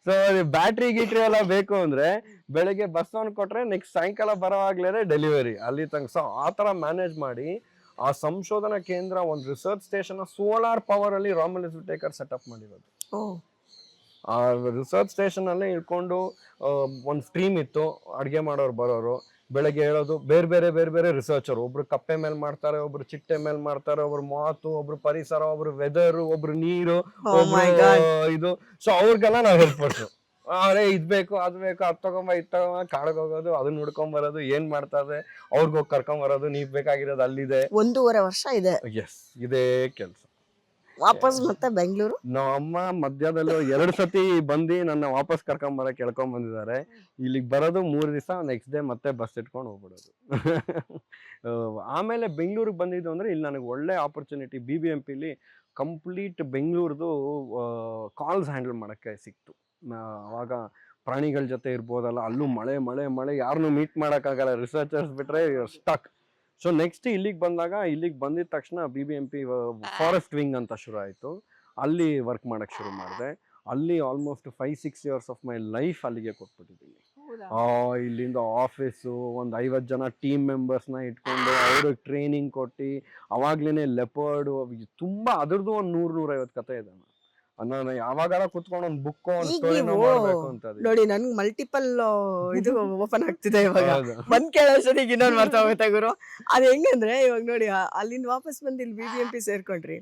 ಸೊ ಬ್ಯಾಟ್ರಿ ಗೀಟ್ರಿ ಎಲ್ಲ ಬೇಕು ಅಂದ್ರೆ ಬೆಳಗ್ಗೆ ಬಸ್ ಅವ್ನ್ ಕೊಟ್ರೆ ನೆಕ್ಸ್ಟ್ ಸಾಯಂಕಾಲ ಬರೋವಾಗ್ಲೇನೆ ಡೆಲಿವರಿ ಅಲ್ಲಿ ತನಕ. ಸೊ ಆ ತರ ಮ್ಯಾನೇಜ್ ಮಾಡಿ ಆ ಸಂಶೋಧನಾ ಕೇಂದ್ರ ಒಂದು ರಿಸರ್ಚ್ ಸ್ಟೇಷನ್ ಸೋಲಾರ್ ಪವರ್ ಅಲ್ಲಿ ರಾಮನ್ ಟೇಕರ್ ಸೆಟಪ್ ಮಾಡಿರೋದು. ಆ ರಿಸರ್ಚ್ ಸ್ಟೇಷನ್ ಅಲ್ಲೇ ಇಟ್ಕೊಂಡು ಒಂದು ಸ್ಟ್ರೀಮ್ ಇತ್ತು, ಅಡ್ಗೆ ಮಾಡೋರು ಬರೋರು. ಬೆಳಗ್ಗೆ ಹೇಳೋದು ಬೇರೆ ಬೇರೆ ರಿಸರ್ಚರ್, ಒಬ್ರು ಕಪ್ಪೆ ಮೇಲೆ ಮಾಡ್ತಾರೆ, ಒಬ್ರು ಚಿಟ್ಟೆ ಮೇಲೆ ಮಾಡ್ತಾರೆ, ಒಬ್ರು ಮಾತು, ಒಬ್ರು ಪರಿಸರ, ಒಬ್ರು ವೆದರ್, ಒಬ್ರು ನೀರು, ಇದು. ಸೊ ಅವ್ರಿಗೆಲ್ಲ ನಾವು ಹೆಲ್ಪ್ ಮಾಡ್ತೀವಿ. ಅರೆ ಇದ್ ಬೇಕು ಅದ್ ಬೇಕು, ಅದ್ ತಗೊಂಬ ಇದ್ ತಗೊಂಬ, ಕಾಡ್ಗೆ ಹೋಗೋದು, ಅದನ್ನ ಹುಡ್ಕೊಂಡ್ ಬರೋದು, ಏನ್ ಮಾಡ್ತಾರೆ ಅವ್ರಿಗೋಗಿ ಕರ್ಕೊಂಡ್ ಬರೋದು, ನೀವ್ ಬೇಕಾಗಿರೋದು ಅಲ್ಲಿದೆ. 1.5 ವರ್ಷ ಇದೆ. ಎಸ್, ಇದೇ ಕೆಲ್ಸ. ವಾಪಸ್ ಮತ್ತೆ ಬೆಂಗಳೂರು. ನಮ್ಮ ಮಧ್ಯದಲ್ಲಿ 2 ಸತಿ ಬಂದು ನನ್ನ ವಾಪಸ್ ಕರ್ಕೊಂಡ್ ಬರಕ್ ಕೇಳ್ಕೊಂಡ್ ಬಂದಿದ್ದಾರೆ. ಇಲ್ಲಿಗೆ ಬರೋದು 3 ದಿವಸ, ನೆಕ್ಸ್ಟ್ ಡೇ ಮತ್ತೆ ಬಸ್ ಇಟ್ಕೊಂಡು ಹೋಗ್ಬಿಡೋದು. ಆಮೇಲೆ ಬೆಂಗಳೂರಿಗೆ ಬಂದಿದ್ದು ಅಂದ್ರೆ ಇಲ್ಲಿ ನನಗೆ ಒಳ್ಳೆ ಆಪರ್ಚುನಿಟಿ BBMPಲಿ ಕಂಪ್ಲೀಟ್ ಬೆಂಗಳೂರ್ದು ಕಾಲ್ಸ್ ಹ್ಯಾಂಡಲ್ ಮಾಡಕ್ಕೆ ಸಿಕ್ತು. ಅವಾಗ ಪ್ರಾಣಿಗಳ ಜೊತೆ ಇರ್ಬೋದಲ್ಲ, ಅಲ್ಲೂ ಮಳೆ ಮಳೆ ಮಳೆ, ಯಾರನ್ನೂ ಮೀಟ್ ಮಾಡೋಕ್ಕಾಗಲ್ಲ, ರಿಸರ್ಚರ್ಸ್ ಬಿಟ್ರೆ ಸ್ಟಕ್. ಸೊ ನೆಕ್ಸ್ಟ್ ಇಲ್ಲಿಗೆ ಬಂದಾಗ, ಇಲ್ಲಿಗೆ ಬಂದಿದ ತಕ್ಷಣ BBMP ಫಾರೆಸ್ಟ್ ವಿಂಗ್ ಅಂತ ಶುರು ಆಯಿತು. ಅಲ್ಲಿ ವರ್ಕ್ ಮಾಡೋಕ್ಕೆ ಶುರು ಮಾಡಿದೆ. ಅಲ್ಲಿ almost 5-6 years of my life ಅಲ್ಲಿಗೆ ಕೊಟ್ಬಿಟ್ಟಿದ್ದೀನಿ. ಇಲ್ಲಿಂದ ಆಫೀಸು ಒಂದು 50 ಜನ ಟೀಮ್ ಮೆಂಬರ್ಸ್ನ ಇಟ್ಕೊಂಡು ಅವ್ರಿಗೆ ಟ್ರೈನಿಂಗ್ ಕೊಟ್ಟು, ಅವಾಗ್ಲೇ ಲೆಪರ್ಡು ತುಂಬ, ಅದ್ರದ್ದು ಒಂದು 100-150 ಕತೆ ಇದೆ. ನಾನು ಯಾವಾಗಾರ ಕುತ್ಕೊಂಡು ಒಂದು ಬುಕ್ ಒಂದು ಸ್ಟೋರಿನ ಮಾಡಬೇಕು ಅಂತ ನೋಡಿ. ನನ್ಗೆ ಮಲ್ಟಿಪಲ್ ಇದು ಓಪನ್ ಆಗ್ತಿದೆ ಇವಾಗ. ಬಂದ್ ಕೇಳೋಷ್ಟೊತ್ತಿಗೆ ಇನ್ನೊಂದು ಮಾಡ್ತಾ ಹೋಗುತ್ತೆ ಗುರು. ಅದು ಹೆಂಗಂದ್ರೆ ಇವಾಗ ನೋಡಿ, ಅಲ್ಲಿಂದ ವಾಪಸ್ ಬಂದು ಇಲ್ಲಿ BBMP ಸೇರ್ಕೊಂಡ್ರಿ.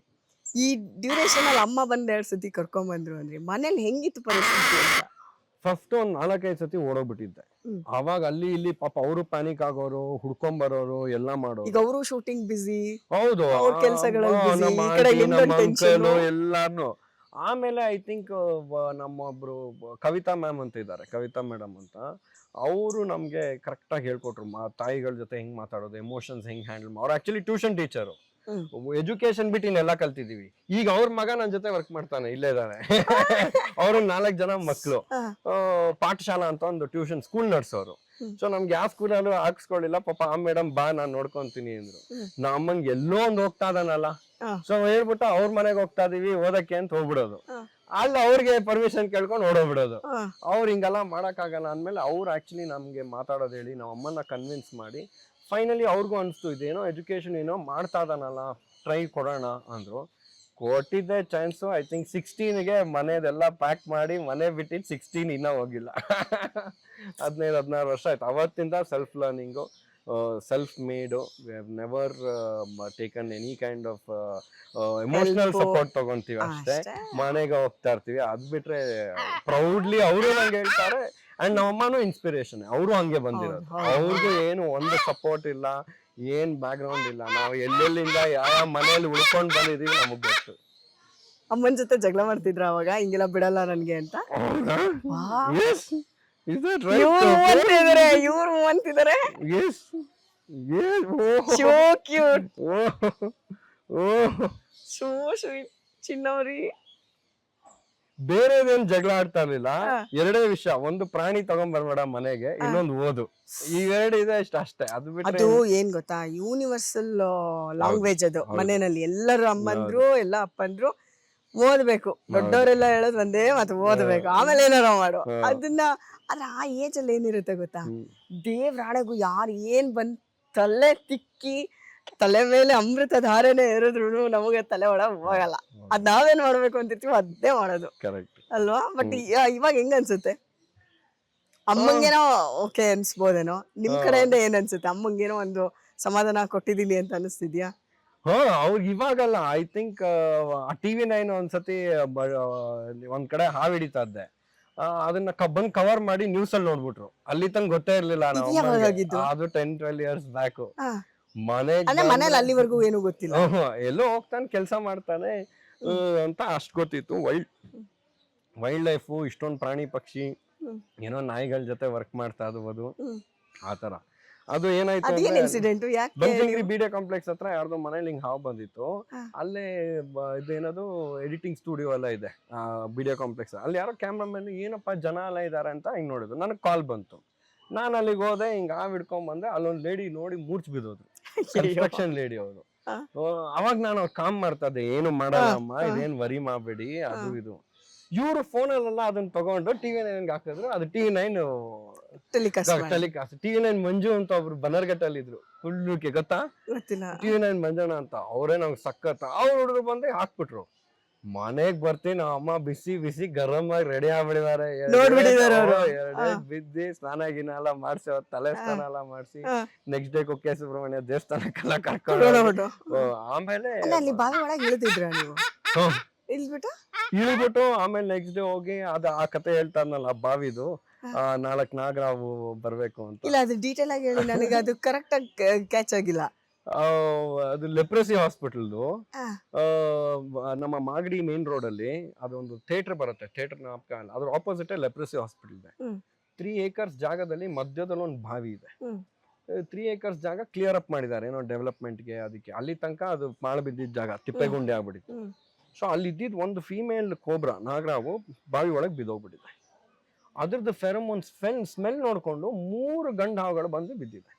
ಈ ಡ್ಯೂರೇಷನ್ ಅಲ್ಲಿ ಅಮ್ಮ ಬಂದ್ 2 ಸತಿ ಕರ್ಕೊಂಡ್ ಬಂದ್ರು ಅಂದ್ರೆ ಮನೇಲಿ ಹೆಂಗಿತ್ತು ಪರಿಸ್ಥಿತಿ ಅಂತ? ಫಸ್ಟ್ ಒಂದು 4-5 ಸತಿ ಓಡೋಗ್ಬಿಟ್ಟಿದ್ದೆ. ಅವಾಗ ಅಲ್ಲಿ ಇಲ್ಲಿ ಪಾಪ ಅವರು ಪ್ಯಾನಿಕ್ ಆಗೋರು, ಹುಡ್ಕೊಂಡ್ ಬರೋರು, ಎಲ್ಲ ಮಾಡೋರು. ಈಗ ಅವರು ಶೂಟಿಂಗ್ ಬಿಸಿ, ಹೌದು, ಎಲ್ಲಾರ್ನು. ಆಮೇಲೆ ಐ ಥಿಂಕ್ ನಮ್ಮೊಬ್ರು ಕವಿತಾ ಮ್ಯಾಮ್ ಅಂತ ಇದ್ದಾರೆ, ಕವಿತಾ ಮೇಡಮ್ ಅಂತ. ಅವರು ನಮ್ಗೆ ಕರೆಕ್ಟ್ ಆಗಿ ಹೇಳ್ಕೊಟ್ರು ತಾಯಿಗಳ ಜೊತೆ ಹೆಂಗ್ ಮಾತಾಡೋದು, ಎಮೋಷನ್ಸ್ ಹೆಂಗ್ ಹ್ಯಾಂಡಲ್ ಮಾಡೋದು. ಅವ್ರು ಆಕ್ಚುಲಿ ಟ್ಯೂಷನ್ ಟೀಚರು, ಎಜುಕೇಶನ್ ಬಿಟ್ಟು ಇನ್ನೆಲ್ಲ ಕಲ್ತಿದೀವಿ. ಈಗ ಅವ್ರ ಮಗ ನನ್ನ ಜೊತೆ ವರ್ಕ್ ಮಾಡ್ತಾನೆ, ಇಲ್ಲೇ ಇದ್ದಾನೆ. ಅವರು 4 ಜನ ಮಕ್ಕಳು, ಪಾಠಶಾಲಾ ಅಂತ ಒಂದು ಟ್ಯೂಷನ್ ಸ್ಕೂಲ್ ನಡ್ಸೋರು. ಸೊ ನಮ್ಗೆ ಯಾವ ಸ್ಕೂಲಲ್ಲೂ ಹಾಕ್ಸ್ಕೊಳ್ಳಿಲ್ಲ. ಪಾಪ ಆ ಮೇಡಮ್ ಬಾ ನಾನ್ ನೋಡ್ಕೊಂತೀನಿ ಅಂದ್ರು. ನಮ್ಮಂಗ್ ಎಲ್ಲೋ ಒಂದ್ ಹೋಗ್ತಾ ಇದಾನಲ್ಲ, ಸೊ ಹೇಳ್ಬಿಟ್ಟು ಅವ್ರ ಮನೆಗೆ ಹೋಗ್ತಾ ಇದೀವಿ ಓದಕ್ಕೆ ಅಂತ ಹೋಗ್ಬಿಡೋದು. ಅಲ್ಲಿ ಅವ್ರಿಗೆ ಪರ್ಮಿಷನ್ ಕೇಳ್ಕೊಂಡು ಓಡೋಗ್ಬಿಡೋದು. ಅವ್ರು ಹಿಂಗೆಲ್ಲ ಮಾಡಕ್ ಆಗಲ್ಲ ಅಂದ್ಮೇಲೆ ಅವ್ರು ಆಕ್ಚುಲಿ ನಮ್ಗೆ ಮಾತಾಡೋದು ಹೇಳಿ ನಾವ್ ಅಮ್ಮನ್ನ ಕನ್ವಿನ್ಸ್ ಮಾಡಿ ಫೈನಲಿ ಅವ್ರಿಗೂ ಅನ್ಸ್ತು ಇದೇನೋ ಎಜುಕೇಶನ್ ಏನೋ ಮಾಡ್ತಾ ಇದಾನಲ್ಲ, ಟ್ರೈ ಕೊಡೋಣ ಅಂದ್ರು. ಕೊಟ್ಟಿದ್ದೆ ಚಾನ್ಸು. ಐ ಥಿಂಕ್ 16ಗೆ ಮನೆದೆಲ್ಲ ಪ್ಯಾಕ್ ಮಾಡಿ ಮನೆ ಬಿಟ್ಟಿದ್ದು 16 ಇನ್ನೂ ಹೋಗಿಲ್ಲ. 15-16 ವರ್ಷ ಆಯ್ತು. ಅವತ್ತಿಂದ self learning, self made. We have never taken any kind of emotional support ತಗೊಂತೀವಿ ಅಷ್ಟೇ. ಮನೆಗೆ ಹೋಗ್ತಾ ಇರ್ತೀವಿ. ಅದ್ ಬಿಟ್ರೆ ಪ್ರೌಡ್ಲಿ ಅವರು ನಂಗೆ ಹೇಳ್ತಾರೆ. ಅಂಡ್ ನಮ್ಮಮ್ಮನೂ ಇನ್ಸ್ಪಿರೇಷನ್. ಅವರು ಹಂಗೆ ಬಂದಿರೋದು. ಅವ್ರಿಗೂ ಏನು ಒಂದು ಸಪೋರ್ಟ್ ಇಲ್ಲ, ಏನ್ ಬ್ಯಾಕ್ ಗ್ರೌಂಡ್ ಇಲ್ಲ. ನಾವು ಎಲ್ಲೆಲ್ಲಿಂದ ಯಾವ ಮನೆಯಲ್ಲಿ ಉಳ್ಕೊಂಡ್ ಬಂದಿದೀವಿ ನಮಗ್ ಗೊತ್ತು. ಅಮ್ಮನ ಜೊತೆ ಜಗಳ ಮಾಡ್ತಿದ್ರ ಅವಾಗ, ಹಿಂಗೆಲ್ಲ ಬಿಡಲ್ಲ ನನ್ಗೆ ಅಂತ? ಇವ್ರು ಅಂತಿದ್ದಾರೆ. ಚಿನ್ನವ್ರಿ ಬೇರೆದೇನ್ ಜಗಳ ಆಡ್ತಾ ಇರ್ಲಿಲ್ಲ. ಎರಡೇ ವಿಷಯ, ಒಂದು ಪ್ರಾಣಿ ತಗೊಂಡ್ ಬರ್ಬೇಡ ಮನೆಗೆ, ಇನ್ನೊಂದು ಓದು. ಇವೆರಡು ಇದೆ ಅಷ್ಟೇ. ಅದು ಬಿಟ್ರೆ ಅದು ಏನ್ ಗೊತ್ತಾ, ಯೂನಿವರ್ಸಲ್ ಲ್ಯಾಂಗ್ವೇಜ್ ಅದು. ಮನೆಯಲ್ಲಿ ಎಲ್ಲರೂ ಅಮ್ಮಂದ್ರು ಎಲ್ಲ ಅಪ್ಪಂದ್ರು ಓದ್ಬೇಕು. ದೊಡ್ಡವರೆಲ್ಲ ಹೇಳೋದು ಒಂದೇ ಮಾತು, ಓದ್ಬೇಕು, ಆಮೇಲೆ ಏನಾರ ಮಾಡು. ಅದನ್ನ ಆದ್ರೆ ಆ ಏಜ್ ಅಲ್ಲಿ ಏನಿರುತ್ತೆ ಗೊತ್ತಾ, ದೇವ್ರಾಣೆಗೂ ಯಾರು ಏನ್ ಬಂದ್ ತಲೆ ತಿಕ್ಕಿ ತಲೆ ಮೇಲೆ ಅಮೃತ ಧಾರಣೆ ಇರಿದ್ರು ನಮಗೆ ತಲೆ ಒಳ ಹೋಗಲ್ಲ. ಅದ್ ನಾವೇನ್ ಮಾಡ್ಬೇಕು ಅಂತಿರ್ತೀವಿ ಅದೇ ಮಾಡೋದು ಅಲ್ವಾ? ಬಟ್ ಇವಾಗ ಹೆಂಗ ಅನ್ಸುತ್ತೆ? ಅಮ್ಮಂಗೇನೋ ಓಕೆ ಅನ್ಸ್ಬೋದೇನೋ, ನಿಮ್ ಕಡೆಯಿಂದ ಏನ್ ಅನ್ಸುತ್ತೆ? ಅಮ್ಮಂಗೇನೋ ಒಂದು ಸಮಾಧಾನ ಕೊಟ್ಟಿದೀನಿ ಅಂತ ಅನಿಸ್ತಿದ್ಯಾ? ಅವ್ರಿಗೆ ಇವಾಗಲ್ಲ. ಐ ಥಿಂಕ್ TV9 ಒಂದ್ಸತಿ ಒಂದ್ ಕಡೆ ಹಾವು ಹಿಡಿತಾ ಇದ್ದೆ. ಅದನ್ನ ಬಂದ್ ಕವರ್ ಮಾಡಿ ನ್ಯೂಸ್ ಅಲ್ಲಿ ನೋಡ್ಬಿಟ್ರು. ಅಲ್ಲಿ ತನಕ ಗೊತ್ತೇ ಇರ್ಲಿಲ್ಲ. ಅದು 10-12 ಇಯರ್ಸ್ ಬ್ಯಾಕ್. ಮನೇಲಿ ಅಲ್ಲಿವರೆಗೂ ಏನು ಗೊತ್ತಿಲ್ಲ. ಎಲ್ಲೋ ಹೋಗ್ತಾನೆ, ಕೆಲಸ ಮಾಡ್ತಾನೆ ಅಂತ ಅಷ್ಟ್ ಗೊತ್ತಿತ್ತು. ವೈಲ್ಡ್ ಲೈಫ್, ಇಷ್ಟೊಂದು ಪ್ರಾಣಿ ಪಕ್ಷಿ, ಏನೋ ನಾಯಿಗಳ ಜೊತೆ ವರ್ಕ್ ಮಾಡ್ತಾ ಇರೋದು ಆತರ. ಅದು ಏನಾಯ್ತು ಬನಶಂಕರಿ BDA ಕಾಂಪ್ಲೆಕ್ಸ್ ಹತ್ರ ಯಾರ್ದೋ ಮನೇಲಿ ಹಿಂಗ್ ಹಾವು ಬಂದಿತ್ತು. ಅಲ್ಲೇ ಇದೇನದು ಎಡಿಟಿಂಗ್ ಸ್ಟುಡಿಯೋ ಎಲ್ಲ ಇದೆ BDA ಕಾಂಪ್ಲೆಕ್ಸ್. ಅಲ್ಲಿ ಯಾರೋ ಕ್ಯಾಮ್ರಾಮನ್ ಏನಪ್ಪಾ ಜನ ಎಲ್ಲ ಇದಾರೆ ಅಂತ ಹಿಂಗ್ ನೋಡಿದ್ರು. ನನಗ್ ಕಾಲ್ ಬಂತು. ನಾನು ಅಲ್ಲಿಗೆ ಹೋದೆ, ಹಿಂಗ್ ಹಾವು ಹಿಡ್ಕೊಂಡ್ ಬಂದೆ. ಅಲ್ಲೊಂದ್ ಲೇಡಿ ನೋಡಿ ಮೂರ್ಛ್ ಬಿದ್ದೋದ್ರು. ಕನ್ಸ್ಟ್ರಕ್ಷನ್ ಲೇಡಿ ಅವರು. ಅವಾಗ ನಾನು ಅವ್ರು ಕಾಮ್ ಮಾಡ್ತಾ ಇದ್ದೆ, ಏನು ಮಾಡಲ್ಲಮ್ಮ, ಇದೇನ್ ವರಿ ಮಾಡ್ಬೇಡಿ, ಅದು ಇದು. ಇವ್ರು ಫೋನಲ್ಲೆಲ್ಲ ಅದನ್ನ ತಗೊಂಡು TV9 ಹಾಕಿದ್ರು. ಅದು TV9 ಟೆಲಿಕಾಸ್ಟ್. TV9 ಮಂಜು ಅಂತ ಒಬ್ರು ಬನರ್ಘಟ್ಟಲ್ಲಿ ಇದ್ರು, ಹುಲ್ಲುಕೆ ಗೊತ್ತಾ? TV9 ಮಂಜಣ್ಣ ಅಂತ. ಅವರೇ ನಮ್ಗೆ ಸಖತ್. ಅವ್ರು ಹುಡುಗರು ಬಂದು ಹಾಕ್ಬಿಟ್ರು. ಮನೆಗ್ ಬರ್ತೀನಿ, ಅಮ್ಮ ಬಿಸಿ ಬಿಸಿ ಗರಂ ಆಗಿ ರೆಡಿ ಆಗ್ಬಿಡಿದಾರೆ. ಬಿದ್ದಿ ಸ್ನಾನ ಗಿನ ಎಲ್ಲ ಮಾಡ್ಸಿ, ತಲೆ ಸ್ನಾನ ಎಲ್ಲ ಮಾಡ್ಸಿ, ನೆಕ್ಸ್ಟ್ ಡೇ ಕುಕ್ಕೆ ಸುಬ್ರಹ್ಮಣ್ಯ ದೇವಸ್ಥಾನಕ್ಕೆಲ್ಲ ಕರ್ಕೊಂಡು ಆಮೇಲೆ ಇಳ್ಬಿಟ್ಟು ಆಮೇಲೆ ನೆಕ್ಸ್ಟ್ ಡೇ ಹೋಗಿ ಆ ಕತೆ ಹೇಳ್ತಾರನಲ್ಲ ಬಾವಿದು, 4 ನಾಗರಾವು ಬರ್ಬೇಕು ಅಂತ. ಇಲ್ಲ, ಅದು ಡೀಟೇಲ್ ಆಗಿ ಹೇಳಿ ನನಗೆ, ಅದು ಕರೆಕ್ಟ್ ಆಗಿ ಕ್ಯಾಚ್ ಆಗಿಲ್ಲ. ಅದು ಲೆಪ್ರಸಿ ಹಾಸ್ಪಿಟಲ್ದು ನಮ್ಮ ಮಾಗಡಿ ಮೇನ್ ರೋಡ್ ಅಲ್ಲಿ ಅದೊಂದು ಥಿಯೇಟರ್ ಬರುತ್ತೆ. ಥಿಯೇಟರ್ ಅದ್ರ ಆಪೋಸಿಟ್ ಲೆಪ್ರಸಿ ಹಾಸ್ಪಿಟಲ್ ಇದೆ. 3 acres ಜಾಗದಲ್ಲಿ ಮಧ್ಯದಲ್ಲಿ ಒಂದು ಬಾವಿ ಇದೆ. 3 acres ಜಾಗ ಕ್ಲಿಯರ್ ಅಪ್ ಮಾಡಿದ್ದಾರೆ ಏನೋ ಡೆವಲಪ್ಮೆಂಟ್ಗೆ. ಅದಕ್ಕೆ ಅಲ್ಲಿ ತನಕ ಅದು ಮಾಳ ಬಿದ್ದಿದ್ದ ಜಾಗ ತಿಪ್ಪೆಗುಂಡೆ ಆಗ್ಬಿಟ್ಟಿತ್ತು. ಸೊ ಅಲ್ಲಿ ಇದ್ದಿದ್ ಒಂದು ಫೀಮೇಲ್ ಕೋಬ್ರಾ ನಾಗರಾವು ಬಾವಿ ಒಳಗೆ ಬಿದ್ದೋಗ್ಬಿಟ್ಟಿದೆ. ಅದ್ರದ್ದು ಫೆರಮೋನ್ ಸ್ಮೆಲ್ ನೋಡ್ಕೊಂಡು 3 ಗಂಡು ಹಾವುಗಳು ಬಂದು ಬಿದ್ದಿದೆ.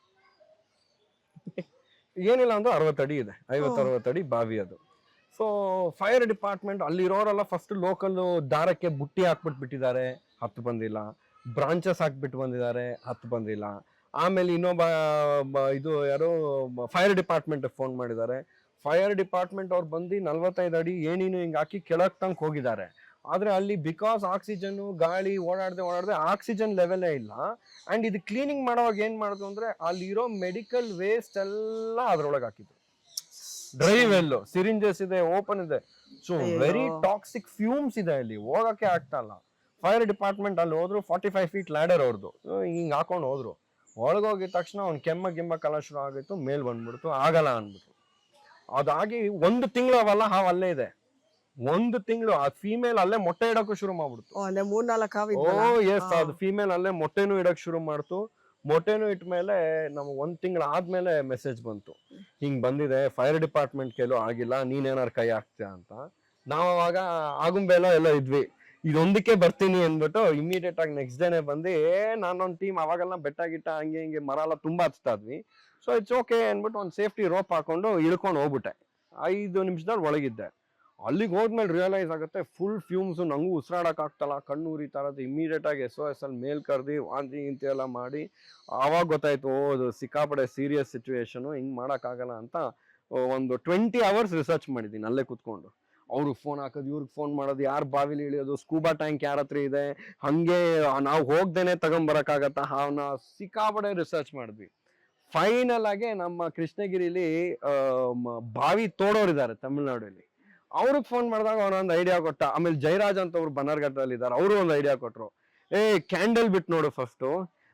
ಏನಿಲ್ಲ ಅಂದ್ರೆ 60 ಅಡಿ ಇದೆ, 50-60 ಅಡಿ ಬಾವಿ ಅದು. ಸೊ ಫೈರ್ ಡಿಪಾರ್ಟ್ಮೆಂಟ್ ಅಲ್ಲಿರೋರೆಲ್ಲ ಫಸ್ಟ್ ಲೋಕಲ್ ದಾರಕ್ಕೆ ಬುಟ್ಟಿ ಹಾಕ್ಬಿಟ್ಟು ಬಿಟ್ಟಿದ್ದಾರೆ, 10 ಬಂದಿಲ್ಲ. ಬ್ರಾಂಚಸ್ ಹಾಕ್ಬಿಟ್ಟು ಬಂದಿದ್ದಾರೆ, 10 ಬಂದಿಲ್ಲ. ಆಮೇಲೆ ಇನ್ನೊಬ್ಬ ಇದು ಯಾರೋ ಫೈರ್ ಡಿಪಾರ್ಟ್ಮೆಂಟ್ ಫೋನ್ ಮಾಡಿದ್ದಾರೆ. ಫೈರ್ ಡಿಪಾರ್ಟ್ಮೆಂಟ್ ಅವ್ರು ಬಂದು 45 ಅಡಿ ಏನೇನು ಹಿಂಗ್ ಹಾಕಿ ಕೆಳಗ್ ತನಕ ಹೋಗಿದ್ದಾರೆ. ಆದ್ರೆ ಅಲ್ಲಿ ಬಿಕಾಸ್ ಆಕ್ಸಿಜನ್ ಗಾಳಿ ಓಡಾಡದೆ ಆಕ್ಸಿಜನ್ ಲೆವೆಲೇ ಇಲ್ಲ. ಅಂಡ್ ಇದು ಕ್ಲೀನಿಂಗ್ ಮಾಡೋವಾಗ ಏನ್ ಮಾಡುದು ಅಂದ್ರೆ ಅಲ್ಲಿರೋ ಮೆಡಿಕಲ್ ವೇಸ್ಟ್ ಎಲ್ಲ ಅದ್ರೊಳಗೆ ಹಾಕಿದ್ರು. ಡ್ರೈ ವೆಲ್, ಸಿರಿಂಜಸ್ ಇದೆ, ಓಪನ್ ಇದೆ. ಸೊ ವೆರಿ ಟಾಕ್ಸಿಕ್ ಫ್ಯೂಮ್ಸ್ ಇದೆ ಅಲ್ಲಿ, ಹೋಗಕ್ಕೆ ಆಗ್ತಾ ಇಲ್ಲ. ಫೈರ್ ಡಿಪಾರ್ಟ್ಮೆಂಟ್ ಅಲ್ಲಿ ಹೋದ್ರು, 45 feet ಲ್ಯಾಡರ್ ಅವ್ರದ್ದು, ಹಿಂಗ್ ಹಾಕೊಂಡು ಹೋದ್ರು. ಒಳಗೋಗಿದ ತಕ್ಷಣ ಅವ್ನ್ ಕೆಮ್ಮ ಕಲ ಶುರು ಆಗಿತ್ತು, ಮೇಲ್ ಬಂದ್ಬಿಡ್ತು, ಆಗಲ್ಲ ಅನ್ಬಿಟ್ರು. ಅದಾಗಿ 1 ತಿಂಗಳು ಅವಲ್ಲ ಹಾವು ಅಲ್ಲೇ ಇದೆ. 1 ತಿಂಗಳು ಆ ಫೀಮೇಲ್ ಅಲ್ಲೇ ಮೊಟ್ಟೆ ಇಡಕ್ಕೂ ಶುರು ಮಾಡ್ಬಿಡ್ತು. ಅದು ಫೀಮೇಲ್ ಅಲ್ಲೇ ಮೊಟ್ಟೆನೂ ಇಡಕ್ ಶುರು ಮಾಡ್ತು. ಮೊಟ್ಟೆನೂ ಇಟ್ಮೇಲೆ ನಮ್ಗೆ 1 ತಿಂಗಳು ಆದ್ಮೇಲೆ ಮೆಸೇಜ್ ಬಂತು, ಹಿಂಗ್ ಬಂದಿದೆ, ಫೈರ್ ಡಿಪಾರ್ಟ್ಮೆಂಟ್ ಕೇಳು ಆಗಿಲ್ಲ, ನೀನೇನಾರು ಕೈ ಹಾಕ್ತೀಯ ಅಂತ. ನಾವ್ ಅವಾಗ ಆಗುಂಬೆ ಎಲ್ಲ ಇದ್ವಿ. ಇದೊಂದಕ್ಕೆ ಬರ್ತೀನಿ ಅಂದ್ಬಿಟ್ಟು ಇಮಿಡಿಯೇಟ್ ಆಗಿ ನೆಕ್ಸ್ಟ್ ಡೇನೆ ಬಂದು ನಾನೊಂದು ಟೀಮ್ ಅವಾಗೆಲ್ಲ ಬೆಟ್ಟ ಗಿಟ್ಟ ಹಂಗೆ ಹಿಂಗೆ ಮರ ಎಲ್ಲ ತುಂಬಾ ಹಚ್ತಾ ಇದ್ವಿ. ಸೊ ಇಟ್ಸ್ ಓಕೆ ಅಂದ್ಬಿಟ್ಟು ಒಂದು ಸೇಫ್ಟಿ ರೋಪ್ ಹಾಕೊಂಡು ಇಳ್ಕೊಂಡು ಹೋಗ್ಬಿಟ್ಟೆ. 5 ನಿಮಿಷದಲ್ಲಿ ಒಳಗಿದ್ದೆ. ಅಲ್ಲಿಗೆ ಹೋದ್ಮೇಲೆ ರಿಯಲೈಸ್ ಆಗುತ್ತೆ ಫುಲ್ ಫ್ಯೂಮ್ಸ್, ನಂಗೂ ಉಸಿರಾಡಕ್ ಆಗ್ತಲ್ಲ, ಕಣ್ಣು ಉರಿತಾ ಇರೋದು. ಇಮಿಡಿಯೇಟ್ ಆಗಿ SOS ಅಲ್ಲಿ ಮೇಲ್ ಕರ್ದಿ ವಾಂತಿ ಗಿಂತಿ ಎಲ್ಲ ಮಾಡಿ ಆವಾಗ ಗೊತ್ತಾಯ್ತು ಅದು ಸಿಕ್ಕಾಪಡೆ ಸೀರಿಯಸ್ ಸಿಚುವೇಶನ್, ಹಿಂಗ್ ಮಾಡಕ್ ಆಗಲ್ಲ ಅಂತ. ಒಂದು 20 hours ರಿಸರ್ಚ್ ಮಾಡಿದ್ದೀನಿ ಅಲ್ಲೇ ಕುತ್ಕೊಂಡು. ಅವ್ರಿಗೆ ಫೋನ್ ಹಾಕೋದು, ಇವ್ರಿಗೆ ಫೋನ್ ಮಾಡೋದು, ಯಾರು ಬಾವಿಲಿ ಇಳಿಯೋದು, ಸ್ಕೂಬಾ ಟ್ಯಾಂಕ್ ಯಾರ ಹತ್ರ ಇದೆ, ಹಂಗೆ ನಾವು ಹೋಗ್ದೇನೆ ತಗೊಂಬರಕ್ಕಾಗತ್ತ ಹಾವನ್ನ, ಸಿಕ್ಕಾಪಡೆ ರಿಸರ್ಚ್ ಮಾಡಿದ್ವಿ. ಫೈನಲ್ ಆಗಿ ನಮ್ಮ ಕೃಷ್ಣಗಿರಿಲಿ ಬಾವಿ ತೋಡೋರಿದ್ದಾರೆ ತಮಿಳ್ನಾಡಲ್ಲಿ, ಅವ್ರಿಗೆ ಫೋನ್ ಮಾಡಿದಾಗ ಅವನೊಂದು ಐಡಿಯಾ ಕೊಟ್ಟ. ಆಮೇಲೆ ಜಯರಾಜ್ ಅಂತ ಅವ್ರು ಬನ್ನರ್ಘಟ್ಟದಲ್ಲಿ ಇದ್ದಾರೆ, ಅವರು ಒಂದು ಐಡಿಯಾ ಕೊಟ್ರು. ಕ್ಯಾಂಡಲ್ ಬಿಟ್ಟು ನೋಡು ಫಸ್ಟ್,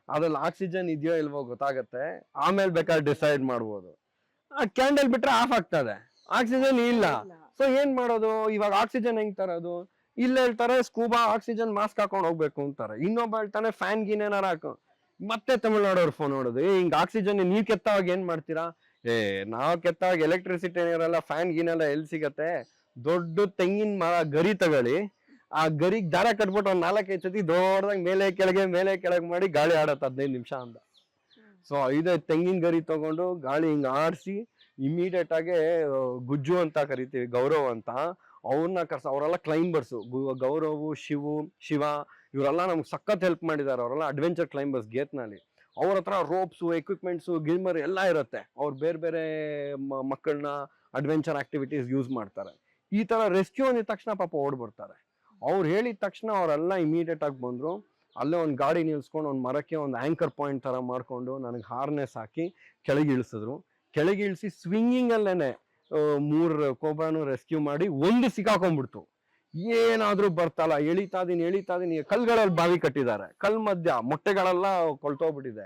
ಅದ್ರಲ್ಲಿ ಆಕ್ಸಿಜನ್ ಇದೆಯೋ ಇಲ್ವೋ ಗೊತ್ತಾಗತ್ತೆ, ಆಮೇಲೆ ಬೇಕಾದ್ರೆ ಡಿಸೈಡ್ ಮಾಡ್ಬೋದು. ಆ ಕ್ಯಾಂಡಲ್ ಬಿಟ್ರೆ ಆಫ್ ಆಗ್ತದೆ, ಆಕ್ಸಿಜನ್ ಇಲ್ಲ. ಸೊ ಏನ್ ಮಾಡೋದು ಇವಾಗ? ಆಕ್ಸಿಜನ್ ಹೆಂಗ್ ತರೋದು? ಇಲ್ಲ ಹೇಳ್ತಾರೆ ಸ್ಕೂಬಾ ಆಕ್ಸಿಜನ್ ಮಾಸ್ಕ್ ಹಾಕೊಂಡ್ ಹೋಗ್ಬೇಕು ಅಂತಾರೆ. ಇನ್ನೊಬ್ಬ ಹೇಳ್ತಾನೆ ಫ್ಯಾನ್ ಗೀನ್ ಏನಾರ ಹಾಕೋ. ಮತ್ತೆ ತಮಿಳ್ನಾಡವ್ರು ಫೋನ್ ನೋಡೋದು, ಹಿಂಗ್ ಆಕ್ಸಿಜನ್ ನೀವ್ ಕೆತ್ತವಾಗ ಏನ್ ಮಾಡ್ತೀರಾ? ನಾವ್ ಕೆತ್ತವಾಗ ಎಲೆಕ್ಟ್ರಿಸಿಟಿ ಏನಿರಲ್ಲ, ಫ್ಯಾನ್ ಗೀನ್ ಎಲ್ಲ ಎಲ್ಲಿ ಸಿಗತ್ತೆ? ದೊಡ್ಡ ತೆಂಗಿನ ಮರ ಗರಿ ತಗೊಳ್ಳಿ, ಆ ಗರಿಗ್ ದಾರ ಕಟ್ಬಿಟ್ಟು ಒಂದ್ 4-5 ಸತಿ ದೊಡ್ಡದಾಗ ಮೇಲೆ ಕೆಳಗೆ ಮಾಡಿ ಗಾಳಿ ಆಡತ್ತೆ 15 ನಿಮಿಷ ಅಂತ. ಸೊ 5 ತೆಂಗಿನ ಗರಿ ತಗೊಂಡು ಗಾಳಿ ಹಿಂಗ್ ಆಡಿಸಿ ಇಮಿಡಿಯೇಟ್ ಆಗಿ ಗುಜ್ಜು ಅಂತ ಕರಿತೀವಿ, ಗೌರವ್ ಅಂತ, ಅವ್ರನ್ನ ಅವರೆಲ್ಲ ಕ್ಲೈಂಬರ್ಸ್. ಗೌರವ್, ಶಿವ ಇವರೆಲ್ಲ ನಮ್ಗೆ ಸಖತ್ ಹೆಲ್ಪ್ ಮಾಡಿದ್ದಾರೆ. ಅವರೆಲ್ಲ ಅಡ್ವೆಂಚರ್ ಕ್ಲೈಂಬರ್ಸ್ ಗೇತ್ನಲ್ಲಿ. ಅವ್ರ ಹತ್ರ ರೋಪ್ಸು, ಎಕ್ವಿಪ್ಮೆಂಟ್ಸು, ಗಿಲ್ಮರ್ ಎಲ್ಲ ಇರುತ್ತೆ. ಅವ್ರು ಬೇರೆ ಬೇರೆ ಮಕ್ಕಳನ್ನ ಅಡ್ವೆಂಚರ್ ಆಕ್ಟಿವಿಟೀಸ್ ಯೂಸ್ ಮಾಡ್ತಾರೆ. ಈ ತರ ರೆಸ್ಕ್ಯೂ ಅಂದಿದ ತಕ್ಷಣ ಪಾಪ ಓಡ್ಬಿಡ್ತಾರೆ. ಅವ್ರು ಹೇಳಿದ ತಕ್ಷಣ ಅವರೆಲ್ಲ ಇಮಿಡಿಯೇಟ್ ಆಗಿ ಬಂದ್ರು. ಅಲ್ಲೇ ಒಂದು ಗಾಡಿ ನಿಲ್ಸ್ಕೊಂಡು ಒಂದು ಮರಕ್ಕೆ ಒಂದು ಆಂಕರ್ ಪಾಯಿಂಟ್ ತರ ಮಾಡ್ಕೊಂಡು ನನಗೆ ಹಾರ್ನೆಸ್ ಹಾಕಿ ಕೆಳಗೆ ಇಳಿಸಿದ್ರು. ಕೆಳಗೆ ಇಳಿಸಿ ಸ್ವಿಂಗಿಂಗ್ ಅಲ್ಲೇನೆ 3 ಕೋಬ್ರಾನು ರೆಸ್ಕ್ಯೂ ಮಾಡಿ ಒಂದು ಸಿಕ್ಕಾಕೊಂಡ್ಬಿಡ್ತು. ಏನಾದ್ರೂ ಬರ್ತಲ್ಲ, ಎಳಿತಾ ಇದೀನಿ. ಕಲ್ಗಳಲ್ಲಿ ಬಾವಿ ಕಟ್ಟಿದ್ದಾರೆ, ಕಲ್ ಮಧ್ಯ ಮೊಟ್ಟೆಗಳೆಲ್ಲ ಕೊಳ್ತೋಗ್ಬಿಟ್ಟಿದೆ.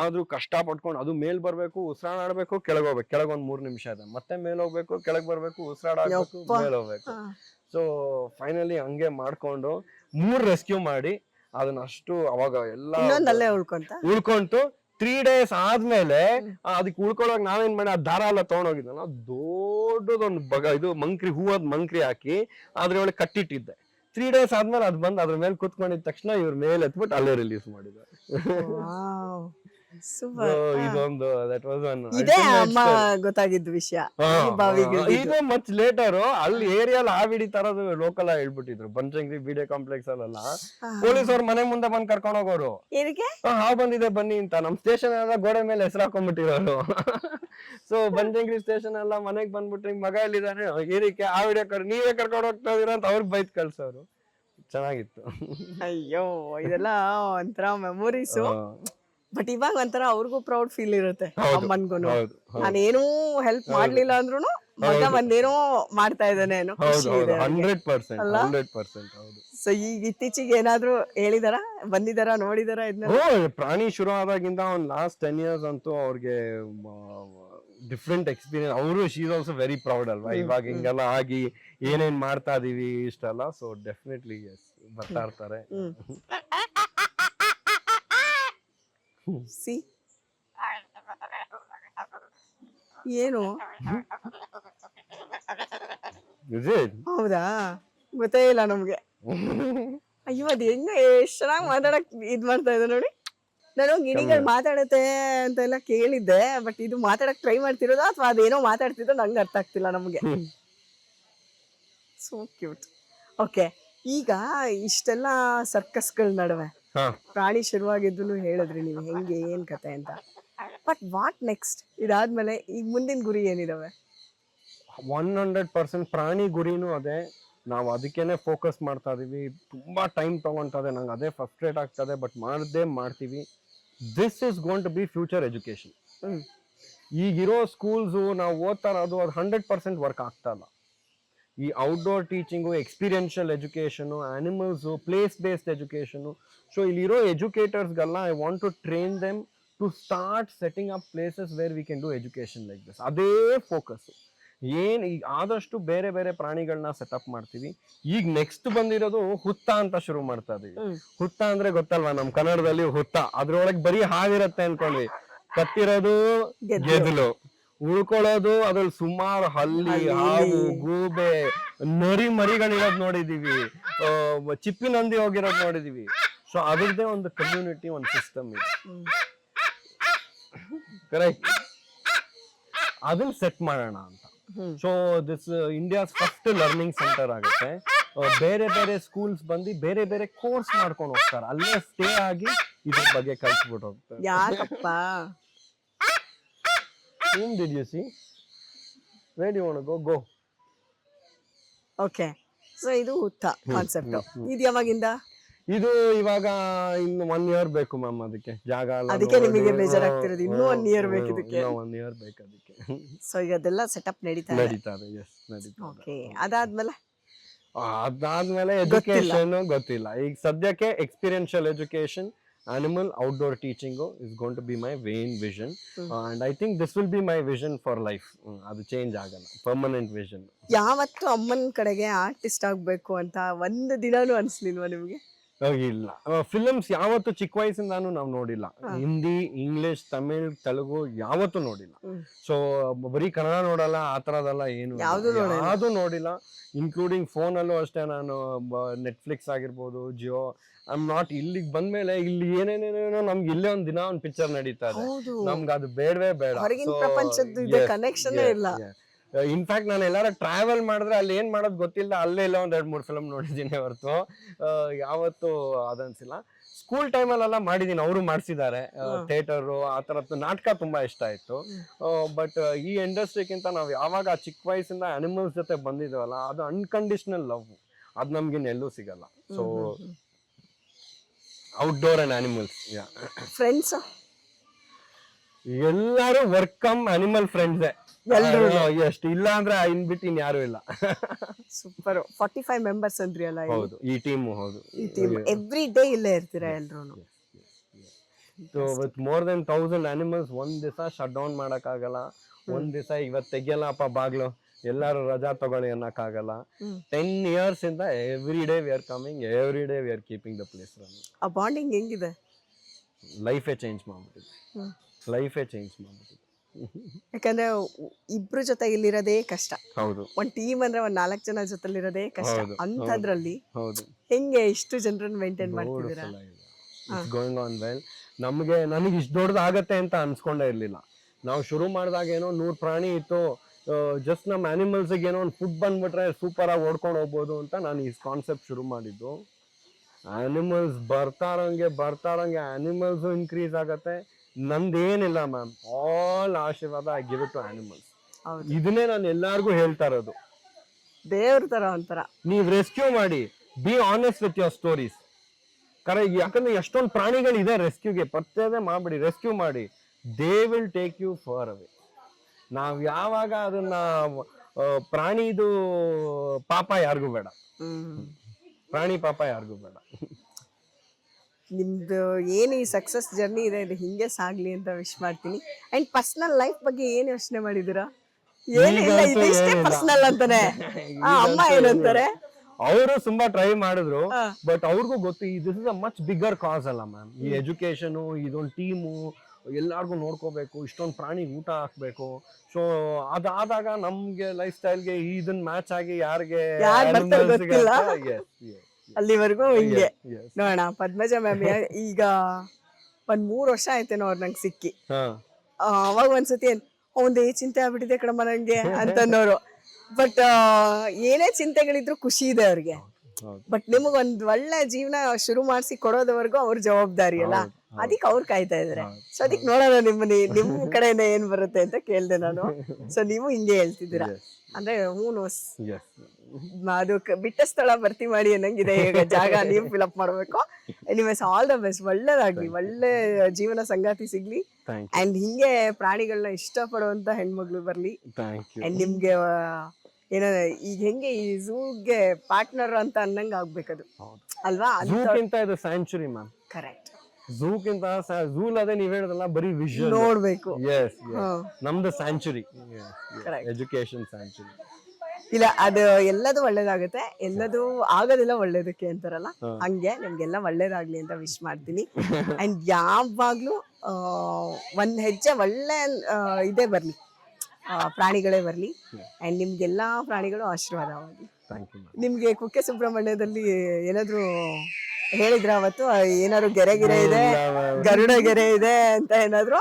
ಆದ್ರೂ ಕಷ್ಟ ಪಟ್ಕೊಂಡು ಅದು ಮೇಲ್ ಬರ್ಬೇಕು, ಉಸಿರಾಡ್ಬೇಕು, ಕೆಳಗೆ ಹೋಗ್ಬೇಕು. ಕೆಳಗೊಂದ್ 3 ನಿಮಿಷ ಇದೆ, ಮತ್ತೆ ಮೇಲ್ ಹೋಗ್ಬೇಕು, ಕೆಳಗೆ ಬರ್ಬೇಕು, ಉಸಿರಾಡಬೇಕು, ಮೇಲ್ ಹೋಗ್ಬೇಕು. ಸೊ ಫೈನಲಿ ಹಂಗೆ ಮಾಡ್ಕೊಂಡು 3 ರೆಸ್ಕ್ಯೂ ಮಾಡಿ ಅದನ್ನ ಅಷ್ಟು ಅವಾಗ ಎಲ್ಲ ಉಳ್ಕೊಂತು. 3 days ಆದ್ಮೇಲೆ ಅದಕ್ಕೆ ಉಳ್ಕೊಳ್ಳೋವಾಗ ನಾವೇನ್ ಮಾಡಿ ಆ ದಾರ ಎಲ್ಲ ತಗೊಂಡೋಗಿದ್ನಲ್ಲ, ದೊಡ್ಡದೊಂದು ಇದು ಹೂವದ್ ಮಂಕ್ರಿ ಹಾಕಿ ಅದ್ರ ಒಳಗೆ ಕಟ್ಟಿಟ್ಟಿದ್ದೆ. 3 days ಆದ್ಮೇಲೆ ಅದ್ ಬಂದು ಅದ್ರ ಮೇಲೆ ಕುತ್ಕೊಂಡಿದ ತಕ್ಷಣ ಇವ್ರ ಮೇಲೆ ಎತ್ಬಿಟ್ಟು ಅಲ್ಲೇ ರಿಲೀಸ್ ಮಾಡಿದ್ದಾರೆ. ಇದೊಂದು ಗೊತ್ತಾಗಿದ್ದು ವಿಷಯ. ಇದು ಮಚ್ ಲೇಟರ್ ಅಲ್ಲಿ ಏರಿಯಾಲ್ ಹಾವಿಡಿ ತರದು ಲೋಕಲ್ ಆಗಿ ಹೇಳ್ಬಿಟ್ಟಿದ್ರು. ಬನಶಂಕರಿ ಬಿಡೆ ಕಾಂಪ್ಲೆಕ್ಸ್ ಅಲ್ಲೆಲ್ಲ ಪೊಲೀಸ್ ಅವ್ರ ಮನೆ ಮುಂದೆ ಬಂದ್ ಕರ್ಕೊಂಡ್ ಹೋಗೋರು, ಹಾವು ಬಂದಿದೆ ಬನ್ನಿ ಅಂತ. ನಮ್ ಸ್ಟೇಷನ್ ಎಲ್ಲ ಗೋಡೆ ಮೇಲೆ ಹೆಸರು ಹಾಕೊಂಡ್ಬಿಟ್ಟಿರೋರು. ಸೊ ಬನಶಂಕರಿ ಸ್ಟೇಷನ್ ಎಲ್ಲ ಮನೆಗ್ ಬಂದ್ಬಿಟ್ರೆ ಮಗ ಎಲ್ಲಿದ್ದಾನೆ, ಏನಕ್ಕೆ ಹಾವಿಡಿ ನೀವೇ ಕರ್ಕೊಂಡ್ ಹೋಗ್ತಾ ಇದೀರ ಅಂತ ಅವ್ರಿಗೆ ಬೈತ್ ಕಳ್ಸೋರು. ಚೆನ್ನಾಗಿತ್ತು. ಅಯ್ಯೋ, ಇದೆಲ್ಲ ಒಂಥರ ಮೆಮೊರೀಸ್. ಬಟ್ ಇವಾಗ ಒಂಥರ ಅವ್ರಿಗೂ ಪ್ರೌಡ್ ಫೀಲ್ ಇರುತ್ತೆ, ಅಮ್ಮನ್ಗೂ. ನಾನೇನೂ ಹೆಲ್ಪ್ ಮಾಡ್ಲಿಲ್ಲ ಅಂದ್ರೂ ಮಗ ಒಂದೇನೋ ಮಾಡ್ತಾ ಇದ್ದಾನೆ ಅನ್ನೋ ಖುಷಿ ಇದೆ. 100%. ಸೊ ಈಗ ಇತ್ತೀಚೆಗೆ ಏನಾದ್ರು ಹೇಳಿದಾರ, ಬಂದಿದಾರ, ನೋಡಿದಾರ ಇದನ್ನ? ಪ್ರಾಣಿ ಶುರು ಆದಾಗಿಂದ ಒಂದು ಲಾಸ್ಟ್ 10 years ಅಂತೂ ಅವ್ರಿಗೆ ಡಿಫ್ರೆಂಟ್ ಎಕ್ಸ್ಪೀರಿಯನ್ಸ್. ಅವರು she is also very proud ಅಲ್ವಾ, ಇವಾಗ ಹಿಂಗೆಲ್ಲ ಆಗಿ ಏನೇನ್ ಮಾಡ್ತಾ ಇದೀವಿ ಇಷ್ಟೆಲ್ಲ. ಸೊ ಡೆಫಿನೆಟ್ಲಿ ಎಸ್, ಬರ್ತಾ ಇರ್ತಾರೆ. ಸಿ ಏನು ಹೌದಾ, ಗೊತ್ತೇ ಇಲ್ಲ ನಮ್ಗೆ. ಅಯ್ಯೋ, ಅದ್ ಹೆಂಗ ಎಷ್ಟ್ ಚೆನ್ನಾಗಿ ಮಾತಾಡಕ್ ಇದ್ ಮಾಡ್ತಾ ಇದ್ದ ನೋಡಿ. ನಾನು ಗಿಣಿಗಳು ಮಾತಾಡತ್ತೆ ಅಂತೆಲ್ಲ ಕೇಳಿದ್ದೆ, ಬಟ್ ಇದು ಮಾತಾಡಕ್ ಟ್ರೈ ಮಾಡ್ತಿರೋದು ಅಥವಾ ಅದೇನೋ ಮಾತಾಡ್ತಿದ್ದೋ ನಂಗೆ ಅರ್ಥ ಆಗ್ತಿಲ್ಲ ನಮ್ಗೆ. So cute. ಓಕೆ, ಈಗ ಇಷ್ಟೆಲ್ಲ ಸರ್ಕಸ್ಗಳ ನಡುವೆ ಪ್ರಾಣಿ ಶುರುವಾಗಿದ್ದು ಹೇಳಿದ್ರಿ ನೀವು, ಹೆಂಗೆ ಏನ್ ಕತೆ ಅಂತ. But what next? ಇದಾದ್ಮೇಲೆ ಈಗ ಮುಂದಿನ ಗುರಿ ಏನಿದಾವೆ? 100% ಪ್ರಾಣಿ ಗುರಿನೂ ಅದೇ. ನಾವು ಅದಕ್ಕೇನೆ ಫೋಕಸ್ ಮಾಡ್ತಾ ಇದೀವಿ. ತುಂಬಾ ಟೈಮ್ ತಗೊಂತದೆ, ನಂಗೆ ಅದೇ ಫ್ರಸ್ಟ್ರೇಟ್ ಆಗ್ತದೆ, ಬಟ್ ಮಾಡ್ತೀವಿ. This is going to be future education. ಈಗಿರೋ ಸ್ಕೂಲ್ಸ್ ನಾವು ಓದ್ತಾ ಇರೋದು ಅದು 100% ವರ್ಕ್ ಆಗ್ತಾ ಇಲ್ಲ. ಈ outdoor teaching, experiential education, animals, place based education. So ಇಲ್ಲಿರೋ ಎಜುಕೇಟರ್ಸ್ಗೆಲ್ಲ I want to train them to start setting up places where we can do education like this. ಅದೇ ಫೋಕಸ್. ಈಗ ಆದಷ್ಟು ಬೇರೆ ಬೇರೆ ಪ್ರಾಣಿಗಳನ್ನ ಸೆಟಪ್ ಮಾಡ್ತೀವಿ. ಈಗ ನೆಕ್ಸ್ಟ್ ಬಂದಿರೋದು ಹುತ್ತ ಅಂತ ಶುರು ಮಾಡ್ತಾ ಇದೀವಿ. ಹುತ್ತ ಅಂದ್ರೆ ಗೊತ್ತಲ್ವಾ, ನಮ್ ಕನ್ನಡದಲ್ಲಿ ಹುತ್ತ, ಅದ್ರೊಳಗೆ ಬರೀ ಹಾವಿರತ್ತೆ ಅನ್ಕೊಂಡ್ವಿ. ಕತ್ತಿರೋದು ಗೆದಲು, ಉಳ್ಕೊಳ್ಳೋದು ಅದ್ರಲ್ಲಿ ಸುಮಾರು ಹಲ್ಲಿ, ಹಾವು, ಗೂಬೆ, ನರಿ ಮರಿಗಳಿರೋದ್ ನೋಡಿದೀವಿ, ಚಿಪ್ಪಿನಂದಿ ಹೋಗಿರೋದ್ ನೋಡಿದೀವಿ. ಸೊ ಅದ್ರದ್ದೇ ಒಂದು ಕಮ್ಯುನಿಟಿ, ಒಂದು ಸಿಸ್ಟಮ್ ಇದೆ. ಕರೆಕ್ಟ್. ಅದನ್ನ ಸೆಟ್ ಮಾಡೋಣ ಅಂತ. So this India's first learning centre ಆಗುತ್ತೆ. ಬೇರೆ ಬೇರೆ ಸ್ಕೂಲ್ಸ್ ಬಂದು ಬೇರೆ ಬೇರೆ ಕೋರ್ಸ್ ಮಾಡ್ಕೊಂಡು ಹೋಗ್ತಾರೆ, ಅಲ್ಲೇ ಸ್ಟೇ ಆಗಿ ಇದ್ರ ಬಗ್ಗೆ ಕಲ್ತ್ಬಿಟ್ಟು ಹೋಗ್ತಾರೆ. ಯಾಕಪ್ಪ? Whom did you see? Where do you want to go? Go. Okay, so ಇದು ಹುತ್ತ ಕಾನ್ಸೆಪ್ಟ್. ಇದು ಯಾವಾಗಿಂದ? ಇದು ಇವಾಗ ಇನ್ನು 1 year ಬೇಕು ಮ್ಯಾಮ್. ಅದಕ್ಕೆ ಜಾಗ ಅದಕ್ಕೆ ನಿಮಗೆ ಬೇಜಾರಾಗ್ತಿರೋದು, ಇನ್ನೂ 1 year ಬೇಕು ಇದಕ್ಕೆ. 1 year ಬೇಕು ಅದಕ್ಕೆ. ಸೊ ಈಗ ಅದೆಲ್ಲ ಸೆಟಪ್ ನಡೀತಾ ಇದೆ. ಎಸ್ ನಡೀತಾ. ಓಕೆ, ಅದಾದ್ಮೇಲೆ ಎಜುಕೇಶನ್ ಗೊತ್ತಿಲ್ಲ. ಈಗ ಸದ್ಯಕ್ಕೆ experiential education, animal outdoor teaching is going to be my main vision. And I think this will be my vision for life. ಅದು ಚೇಂಜ್ ಆಗಲ್ಲ, ಪರ್ಮನೆಂಟ್ ವಿಷನ್. ಯಾವತ್ತು ಅಮ್ಮನ ಕಡೆಗೆ ಆರ್ಟಿಸ್ಟ್ ಆಗ್ಬೇಕು ಅಂತ ಒಂದು ದಿನಾನು ಅನ್ಸ್ಲಿಲ್ವಾ ನಿಮ್ಗೆ? ಇಲ್ಲ, ಫಿಲ್ಮ್ಸ್ ಯಾವತ್ತು ಚಿಕ್ಕ ವಯಸ್ಸಿಂದಾನು ನಾವು ನೋಡಿಲ್ಲ. ಹಿಂದಿ, ಇಂಗ್ಲಿಷ್, ತಮಿಳ್, ತೆಲುಗು ಯಾವತ್ತು ನೋಡಿಲ್ಲ. ಸೊ ಬರೀ ಕನ್ನಡ ನೋಡಲ್ಲ, ಆ ತರದೆಲ್ಲ ಏನು ಯಾವ್ದು ನೋಡಿಲ್ಲ. ಇನ್ಕ್ಲೂಡಿಂಗ್ ಫೋನಲ್ಲೂ ಅಷ್ಟೇ. ನಾನು ನೆಟ್ಫ್ಲಿಕ್ಸ್ ಆಗಿರ್ಬೋದು, ಜಿಯೋ, ಐ ಆಮ್ ನಾಟ್. ಇಲ್ಲಿಗೆ ಬಂದ್ಮೇಲೆ ಇಲ್ಲಿ ಏನೇನೇನೇನೋ ನಮ್ಗೆ ಇಲ್ಲೇ ಒಂದ್ ದಿನ ಒಂದ್ ಪಿಕ್ಚರ್ ನಡೀತಾ ಇದೆ. ನಮ್ಗೆ ಅದು ಬೇಡವೇ ಬೇಡ. ಹೊರಗಿನ ಪ್ರಪಂಚದ ಕನೆಕ್ಷನ್ ಇಲ್ಲ. ಇನ್ಫ್ಯಾಕ್ಟ್ ನಾನು ಎಲ್ಲಾರ ಟ್ರಾವೆಲ್ ಮಾಡಿದ್ರೆ ಅಲ್ಲಿ ಏನ್ ಮಾಡೋದು ಗೊತ್ತಿಲ್ಲ, ಅಲ್ಲೇ ಇಲ್ಲ 1-2-3 ಫಿಲ್ಮ್ ನೋಡಿದ್ದೀನಿ ಹೊರತು ಯಾವತ್ತು ಅದನ್ಸಿಲ್ಲ. ಸ್ಕೂಲ್ ಟೈಮಲ್ಲೆಲ್ಲ ಮಾಡಿದೀನಿ, ಅವರು ಮಾಡಿಸಿದ್ದಾರೆ. ಥಿಯೇಟರ್ ಆ ತರದ್ದು ನಾಟಕ ತುಂಬಾ ಇಷ್ಟ ಆಯ್ತು. ಬಟ್ ಈ ಇಂಡಸ್ಟ್ರಿಗಿಂತ ನಾವು ಯಾವಾಗ ಚಿಕ್ಕ ವಯಸ್ಸಿಂದ ಅನಿಮಲ್ಸ್ ಜೊತೆ ಬಂದಿದ್ದೇವಲ್ಲ, ಅದು ಅನ್ಕಂಡೀಷನಲ್ ಲವ್. ಅದು ನಮ್ಗಿನ್ ಎಲ್ಲೂ ಸಿಗಲ್ಲ. So outdoor and animals. Friends ಎಲ್ಲಾರು ವರ್ಕ್ ಕಮ್ ಅನಿಮಲ್ ಫ್ರೆಂಡ್ಸ್. ಎಷ್ಟು ಇಲ್ಲ ಅಂದ್ರೆ ಇನ್ ಬಿಟ್ಟು ಯಾರು ಇಲ್ಲ. ಸೂಪರ್. 45 ಮೆಂಬರ್ಸ್ ಅಂದ್ರಿ ಅಲ್ಲ? ಹೌದು, ಈ ಟೀಮ್. ಹೌದು, ಈ ಟೀಮ್ ಎವ್ರಿ ಡೇ ಇಲ್ಲೇ ಇರ್ತೀರಾ ಎಲ್ರು? So with more than 1000 animals ಒಂದ್ ದಿವಸ ಶಟ್ ಡೌನ್ ಮಾಡಕ್ ಆಗಲ್ಲ. ಒಂದ್ ದಿವಸ ಇವತ್ ತೆಗಿಯಲ್ಲಪ್ಪ ಬಾಗ್ಲು, ಎಲ್ಲಾರು ರಜಾ ತಗೊಳ್ಳಿ ಅನ್ನಕ್ಕಾಗಲ್ಲ. 10 years ಇಂದ every day we are coming, every day we are keeping the place running. ಆ ಬಾಂಡಿಂಗ್ ಹೆಂಗಿದೆ? ಲೈಫೇ ಚೇಂಜ್ ಮಾಡ್ಬಿಟ್ಟಿದೆ. ಲೈಫೇ ಚೇಂಜ್ ಮಾಡ್ಬಿಟ್ಟಿದೆ. ಯಾಕಂದ್ರೆ ಇಬ್ರು ಜೊತೆ ಇಲ್ಲಿರೋದೇ ಕಷ್ಟ. ಹೌದು. ಒಂದ್ ಟೀಮ್ ಅಂದ್ರೆ ಒಂದ್ 4 ಜನ ಜೊತೆಲಿರೋದೇ ಕಷ್ಟ. ಅಂತದ್ರಲ್ಲಿ ಹೌದು ಹೆಂಗೆ ಇಷ್ಟು ಜನರನ್ನ ಮೇಂಟೈನ್ ಮಾಡ್ತಿದ್ದೀರಾ? Going on well. ನನಗೆ ಇಷ್ಟು ದೊಡ್ಡದು ಆಗತ್ತೆ ಅಂತ ಅನ್ಸ್ಕೊಂಡೇ ಇರ್ಲಿಲ್ಲ. ನಾವು ಶುರು ಮಾಡಿದಾಗ ಏನೋ 100 ಪ್ರಾಣಿ ಇತ್ತು, ಜಸ್ಟ್ ನಮ್ಮ ಅನಿಮಲ್ಸ್ ಏನೋ ಒಂದು ಫುಡ್ ಬಂದ್ಬಿಟ್ರೆ ಸೂಪರ್ ಆಗಿ ಓಡ್ಕೊಂಡು ಹೋಗ್ಬೋದು ಅಂತ ನಾನು ಈ ಕಾನ್ಸೆಪ್ಟ್ ಶುರು ಮಾಡಿದ್ದು. ಅನಿಮಲ್ಸ್ ಬರ್ತಾರಂಗೆ ಅನಿಮಲ್ಸ್ ಇನ್ಕ್ರೀಸ್ ಆಗತ್ತೆ. ನಂದೇನಿಲ್ಲ ಮ್ಯಾಮ್, ಆಲ್ ಆಶೀರ್ವಾದ I give it to animals. ಇದನ್ನೇ ನಾನು ಎಲ್ಲಾರ್ಗು ಹೇಳ್ತಾ ಇರೋದು. ದೇವ್ರ ತರ ಒಂಥರ ನೀವ್ ರೆಸ್ಕ್ಯೂ ಮಾಡಿ, be honest with your stories. Correct. ಯಾಕಂದ್ರೆ ಎಷ್ಟೊಂದು ಪ್ರಾಣಿಗಳಿದೆ ರೆಸ್ಕ್ಯೂಗೆ, ಪರ್ಚೇಸ್ ಮಾಡ್ಬಿಡಿ, ರೆಸ್ಕ್ಯೂ ಮಾಡಿ. They will take you far away. ನಾವ್ ಯಾವಾಗ ಅದನ್ನ ಪ್ರಾಣಿದು ಪಾಪ ಯಾರಿಗೂ ಬೇಡ, ಪ್ರಾಣಿ ಪಾಪ ಯಾರಿಗೂ ಬೇಡ. ನಿಮ್ದು ಏನು ಈ ಸಕ್ಸಸ್ ಜರ್ನಿ ಇದೆ, ಇದು ಹಿಂಗೆ ಸಾಗ್ಲಿ ಅಂತ ವಿಶ್ ಮಾಡ್ತೀನಿ. ಅಂಡ್ ಪರ್ಸನಲ್ ಲೈಫ್ ಬಗ್ಗೆ ಏನ್ ಯೋಚನೆ ಮಾಡಿದಿರಾ? ಏನಿಲ್ಲ, ಇದಿಷ್ಟೇ ಪರ್ಸನಲ್ ಅಂತಾನೆ. ಅಮ್ಮ ಏನಂತಾರೆ? ಅವರು ತುಂಬಾ ಟ್ರೈ ಮಾಡಿದ್ರು, ಬಟ್ ಅವ್ರಿಗೂ ಗೊತ್ತು this is a much bigger cause ಅಲ್ಲ ಮ್ಯಾಮ್. ಈ ಎಜುಕೇಶನ್, ಇದೊಂದು ಟೀಮು, ಎಲ್ಲಾರ್ಗು ನೋಡ್ಕೋಬೇಕು, ಇಷ್ಟೊಂದು ಪ್ರಾಣಿ ಊಟ ಹಾಕ್ಬೇಕು. ಸೊ ಅದಾದಾಗ ನಮ್ಗೆ ಲೈಫ್ ಸ್ಟೈಲ್ಗೆ ಇದನ್ನ ಮ್ಯಾಚ್ ಆಗಿ ಯಾರಿಗೆ ಅಲ್ಲಿವರೆಗೂ ಹಿಂಗೆ ನೋಡೋಣ. ಪದ್ಮಜ ಮ್ಯಾಮ್ ಈಗ ಒಂದ್ 3 ವರ್ಷ ಆಯ್ತೇನೋ ಅವ್ರು ನಂಗೆ ಸಿಕ್ಕಿ. ಅವಾಗ ಒಂದ್ಸತಿ ಒಂದೇ ಚಿಂತೆ ಆಗ್ಬಿಟ್ಟಿದೆ ಕಣಮ್ಮ ನಂಗೆ ಅಂತನ್ನೋರು. ಬಟ್ ಏನೇ ಚಿಂತೆಗಳಿದ್ರು ಖುಷಿ ಇದೆ ಅವ್ರಿಗೆ. ಬಟ್ ನಿಮಗೊಂದ್ ಒಳ್ಳೆ ಜೀವನ ಶುರು ಮಾಡಿಸಿ ಕೊಡೋದವರೆಗೂ ಅವ್ರ ಜವಾಬ್ದಾರಿ ಅಲ್ಲ, ಅದಕ್ಕೆ ಅವ್ರು ಕಾಯ್ತಾ ಇದಾರೆ. ಸೊ ಅದಕ್ಕೆ ನೋಡೋಣ ನಿಮ್ ಕಡೆಯಿಂದ ಏನ್ ಬರುತ್ತೆ ಅಂತ ಕೇಳ್ದೆ ನಾನು. ಸೊ ನೀವು ಹಿಂಗೆ ಹೇಳ್ತಿದ್ದೀರಾ ಅಂದ್ರೆ ಅದು ಬಿಟ್ಟ ಸ್ಥಳ ಭರ್ತಿ ಮಾಡಿ ಅನ್ನಂಗಿದೆ. ಈಗ ಜಾಗ ನೀವು ಫಿಲಪ್ ಮಾಡ್ಬೇಕು. Anyways, all the best. ಒಳ್ಳೇದಾಗ್ಲಿ, ಒಳ್ಳೆ ಜೀವನ ಸಂಗಾತಿ ಸಿಗ್ಲಿ. ಅಂಡ್ ಹಿಂಗೆ ಪ್ರಾಣಿಗಳನ್ನ ಇಷ್ಟಪಡುವಂತ ಹೆಣ್ಮಗ್ಳು ಬರ್ಲಿ. ಅಂಡ್ ನಿಮ್ಗೆ ಏನ ಈಗ ಹೆಂಗೆ ಈ ಝೂಗೆ ಪಾರ್ಟ್ನರ್ ಅಂತ ಅನ್ನಂಗ್ ಆಗ್ಬೇಕದು ಅಲ್ವಾ? ಇದು ಸ್ಯಾಂಚುರಿ ಮ್ಯಾಮ್. ಕರೆಕ್ಟ್. ಝೂಕ್ಕಿಂತ ಝೂಲ್ ಅದೇ ನೀವ್ ಹೇಳಿದ್ರಲ್ಲ, ಬರೀ ವಿಷನ್ ನೋಡ್ಬೇಕು. ನಮ್ದು ಸ್ಯಾಂಚುರಿ, ಎಜುಕೇಶನ್ ಸ್ಯಾಂಚುರಿ. ಇಲ್ಲ, ಅದು ಎಲ್ಲದೂ ಒಳ್ಳೇದಾಗುತ್ತೆ, ಎಲ್ಲದೂ ಆಗೋದಿಲ್ಲ ಒಳ್ಳೇದಕ್ಕೆ ಅಂತಾರಲ್ಲ, ಹಂಗೆ ನಿಮ್ಗೆಲ್ಲ ಒಳ್ಳೇದಾಗ್ಲಿ ಅಂತ ವಿಶ್ ಮಾಡ್ತೀನಿ. ಅಂಡ್ ಯಾವಾಗ್ಲೂ ಒಂದ್ ಹೆಜ್ಜೆ ಒಳ್ಳೆ ಇದೇ ಬರ್ಲಿ, ಪ್ರಾಣಿಗಳೇ ಬರಲಿ ಆ್ಯಂಡ್ ನಿಮ್ಗೆಲ್ಲ ಪ್ರಾಣಿಗಳು ಆಶೀರ್ವಾದವಾಗಿ. Thank you ma'am. ನಿಮ್ಗೆ ಕುಕ್ಕೆ ಸುಬ್ರಹ್ಮಣ್ಯದಲ್ಲಿ ಏನಾದ್ರು ಹೇಳಿದ್ರ ಅವತ್ತು ಏನಾದ್ರು ಗೆರೆ ಇದೆ, ಗರುಡ ಗೆರೆ ಇದೆ ಅಂತ ಏನಾದ್ರು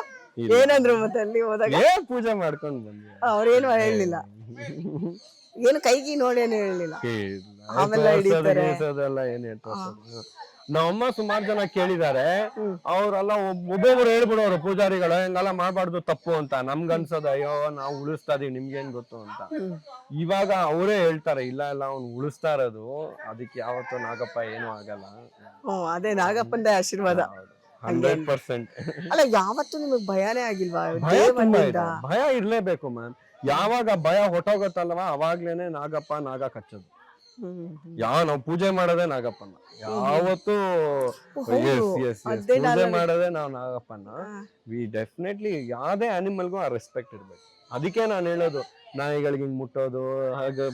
ಏನಂದ್ರು? ಮತ್ತೆ ಅಲ್ಲಿ ಹೋದಾಗ ಪೂಜೆ ಮಾಡ್ಕೊಂಡು ಬಂದ್ವಿ. ಅವ್ರೇನು ಹೇಳಲಿಲ್ಲ, ಏನು ಕೈಗಿ ನೋಡೇನು ಹೇಳಲಿಲ್ಲ. ಆಮೇಲೆ ಹಿಡಿತಾರೆ ನಮ್ಮಮ್ಮ ಸುಮಾರು ಜನ ಕೇಳಿದಾರೆ, ಅವ್ರೆಲ್ಲ ಒಬ್ಬೊಬ್ರು ಹೇಳ್ಬಿಡೋರು ಪೂಜಾರಿಗಳು ಹಿಂಗೆಲ್ಲ ಮಾಡ್ಬಾರ್ದು ತಪ್ಪು ಅಂತ. ನಮ್ಗನ್ಸೋದು ಅಯ್ಯೋ ನಾವು ಉಳಿಸ್ತಾ ಇದೀವಿ ನಿಮ್ಗೇನ್ ಗೊತ್ತು ಅಂತ. ಇವಾಗ ಅವರೇ ಹೇಳ್ತಾರೆ ಇಲ್ಲ ಇಲ್ಲ ಅವ್ನು ಉಳಿಸ್ತಾ ಇರೋದು, ಅದಕ್ಕೆ ಯಾವತ್ತೂ ನಾಗಪ್ಪ ಏನೂ ಆಗಲ್ಲ. ಅದೇ ನಾಗಪ್ಪಂದೇ ಆಶೀರ್ವಾದ 100%. ಅಲ್ಲ, ಯಾವತ್ತೂ ನಿಮಗ್ ಭಯನೇ ಆಗಿಲ್ವಾ? ಭಯ ಇರ್ಲೇಬೇಕು ಮ್ಯಾಮ್. ಯಾವಾಗ ಭಯ ಹೊಟ್ಟೋಗತ್ತಲ್ವಾ ಅವಾಗ್ಲೇನೆ ನಾಗಪ್ಪ ನಾಗ ಕಚ್ಚೋದು. ನಾವ್ ಪೂಜೆ ಮಾಡೋದೇ ನಾಗಪ್ಪನ ಯಾವತ್ತು. ಪೂಜೆ ಮಾಡೋದೇ ನಾವ್ ನಾಗಪ್ಪನ. ವಿ ಡೆಫಿನೆಟ್ಲಿ ಯಾವ್ದೇ ಅನಿಮಲ್ಗೂ ಆ ರೆಸ್ಪೆಕ್ಟ್ ಇರ್ಬೇಕು. ಅದಕ್ಕೆ ನಾನು ಹೇಳೋದು, ನಾಯಿಗಳಿಗೆ ಹಿಂಗ್ ಮುಟ್ಟೋದು, ಹಾಗೆ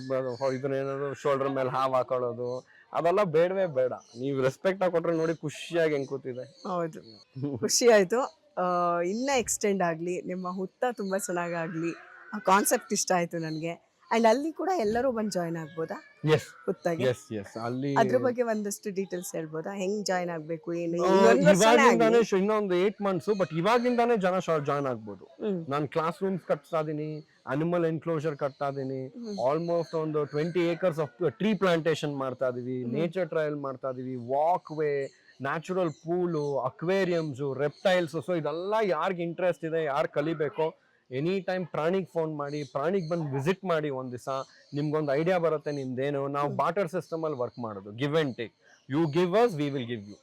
ಇದನ್ನೇನೋದು ಶೋಲ್ಡರ್ ಮೇಲೆ ಹಾವು ಹಾಕೊಳ್ಳೋದು, ಅದೆಲ್ಲ ಬೇಡವೇ ಬೇಡ. ನೀವು ರೆಸ್ಪೆಕ್ಟ್ ಕೊಟ್ರೆ ನೋಡಿ ಖುಷಿಯಾಗಿ ಹೆಂಗ್ ಕೂತಿದೆ. ಹೌದು, ಖುಷಿ ಆಯ್ತು. ಇನ್ನ ಎಕ್ಸ್ಟೆಂಡ್ ಆಗ್ಲಿ, ನಿಮ್ಮ ಹುತ್ತ ತುಂಬಾ ಚೆನ್ನಾಗಾಗ್ಲಿ. ಆ ಕಾನ್ಸೆಪ್ಟ್ ಇಷ್ಟ ಆಯ್ತು ನನಗೆ. ಅಂಡ್ ಅಲ್ಲಿ ಕೂಡ ಎಲ್ಲರೂ ಬಂದು ಜಾಯ್ನ್ ಆಗ್ಬೋದಾ ಹುತ್ತಾಗೆ? ಅಲ್ಲಿ ಅದ್ರ ಬಗ್ಗೆ ಒಂದಷ್ಟು ಡೀಟೇಲ್ಸ್ ಹೇಳ್ಬೋದಾ? ಹೆಂಗ್ ಜಾಯ್ನ್ ಆಗ್ಬೇಕು, ಏನು? ಇನ್ನೊಂದು 8 months, ಬಟ್ ಇವಾಗಿಂದಾನೇ ಜನ ಜಾಯ್ನ್ ಆಗ್ಬೋದು. ನಾನು ಕ್ಲಾಸ್ ರೂಮ್ಸ್ ಕಟ್ತಾ ಇದೀನಿ, ಅನಿಮಲ್ ಎನ್ಕ್ಲೋಜರ್ ಕಟ್ತಾ ಇದೀನಿ, ಆಲ್ಮೋಸ್ಟ್ ಒಂದು 20 acres ಆಫ್ ಟ್ರೀ ಪ್ಲಾಂಟೇಶನ್ ಮಾಡ್ತಾ ಇದೀವಿ, ನೇಚರ್ ಟ್ರಯಲ್ ಮಾಡ್ತಾ ಇದೀವಿ, walk way, natural pool, aquariums, reptiles. So ಇದೆಲ್ಲ ಯಾರಿಗೆ ಇಂಟ್ರೆಸ್ಟ್ ಇದೆ, ಯಾರು ಕಲಿಬೇಕೋ ಎನಿ ಟೈಮ್ ಪ್ರಾಣಿಗೆ ಫೋನ್ ಮಾಡಿ, ಪ್ರಾಣಿಗೆ ಬಂದು ವಿಸಿಟ್ ಮಾಡಿ. ಒಂದ್ ದಿವಸ ನಿಮ್ಗೊಂದು ಐಡಿಯಾ ಬರುತ್ತೆ ನಿಮ್ದೇನು. ನಾವು ಬಾಟರ್ ಸಿಸ್ಟಮ್ ಅಲ್ಲಿ ವರ್ಕ್ ಮಾಡೋದು, give and take. You give us, we will give you.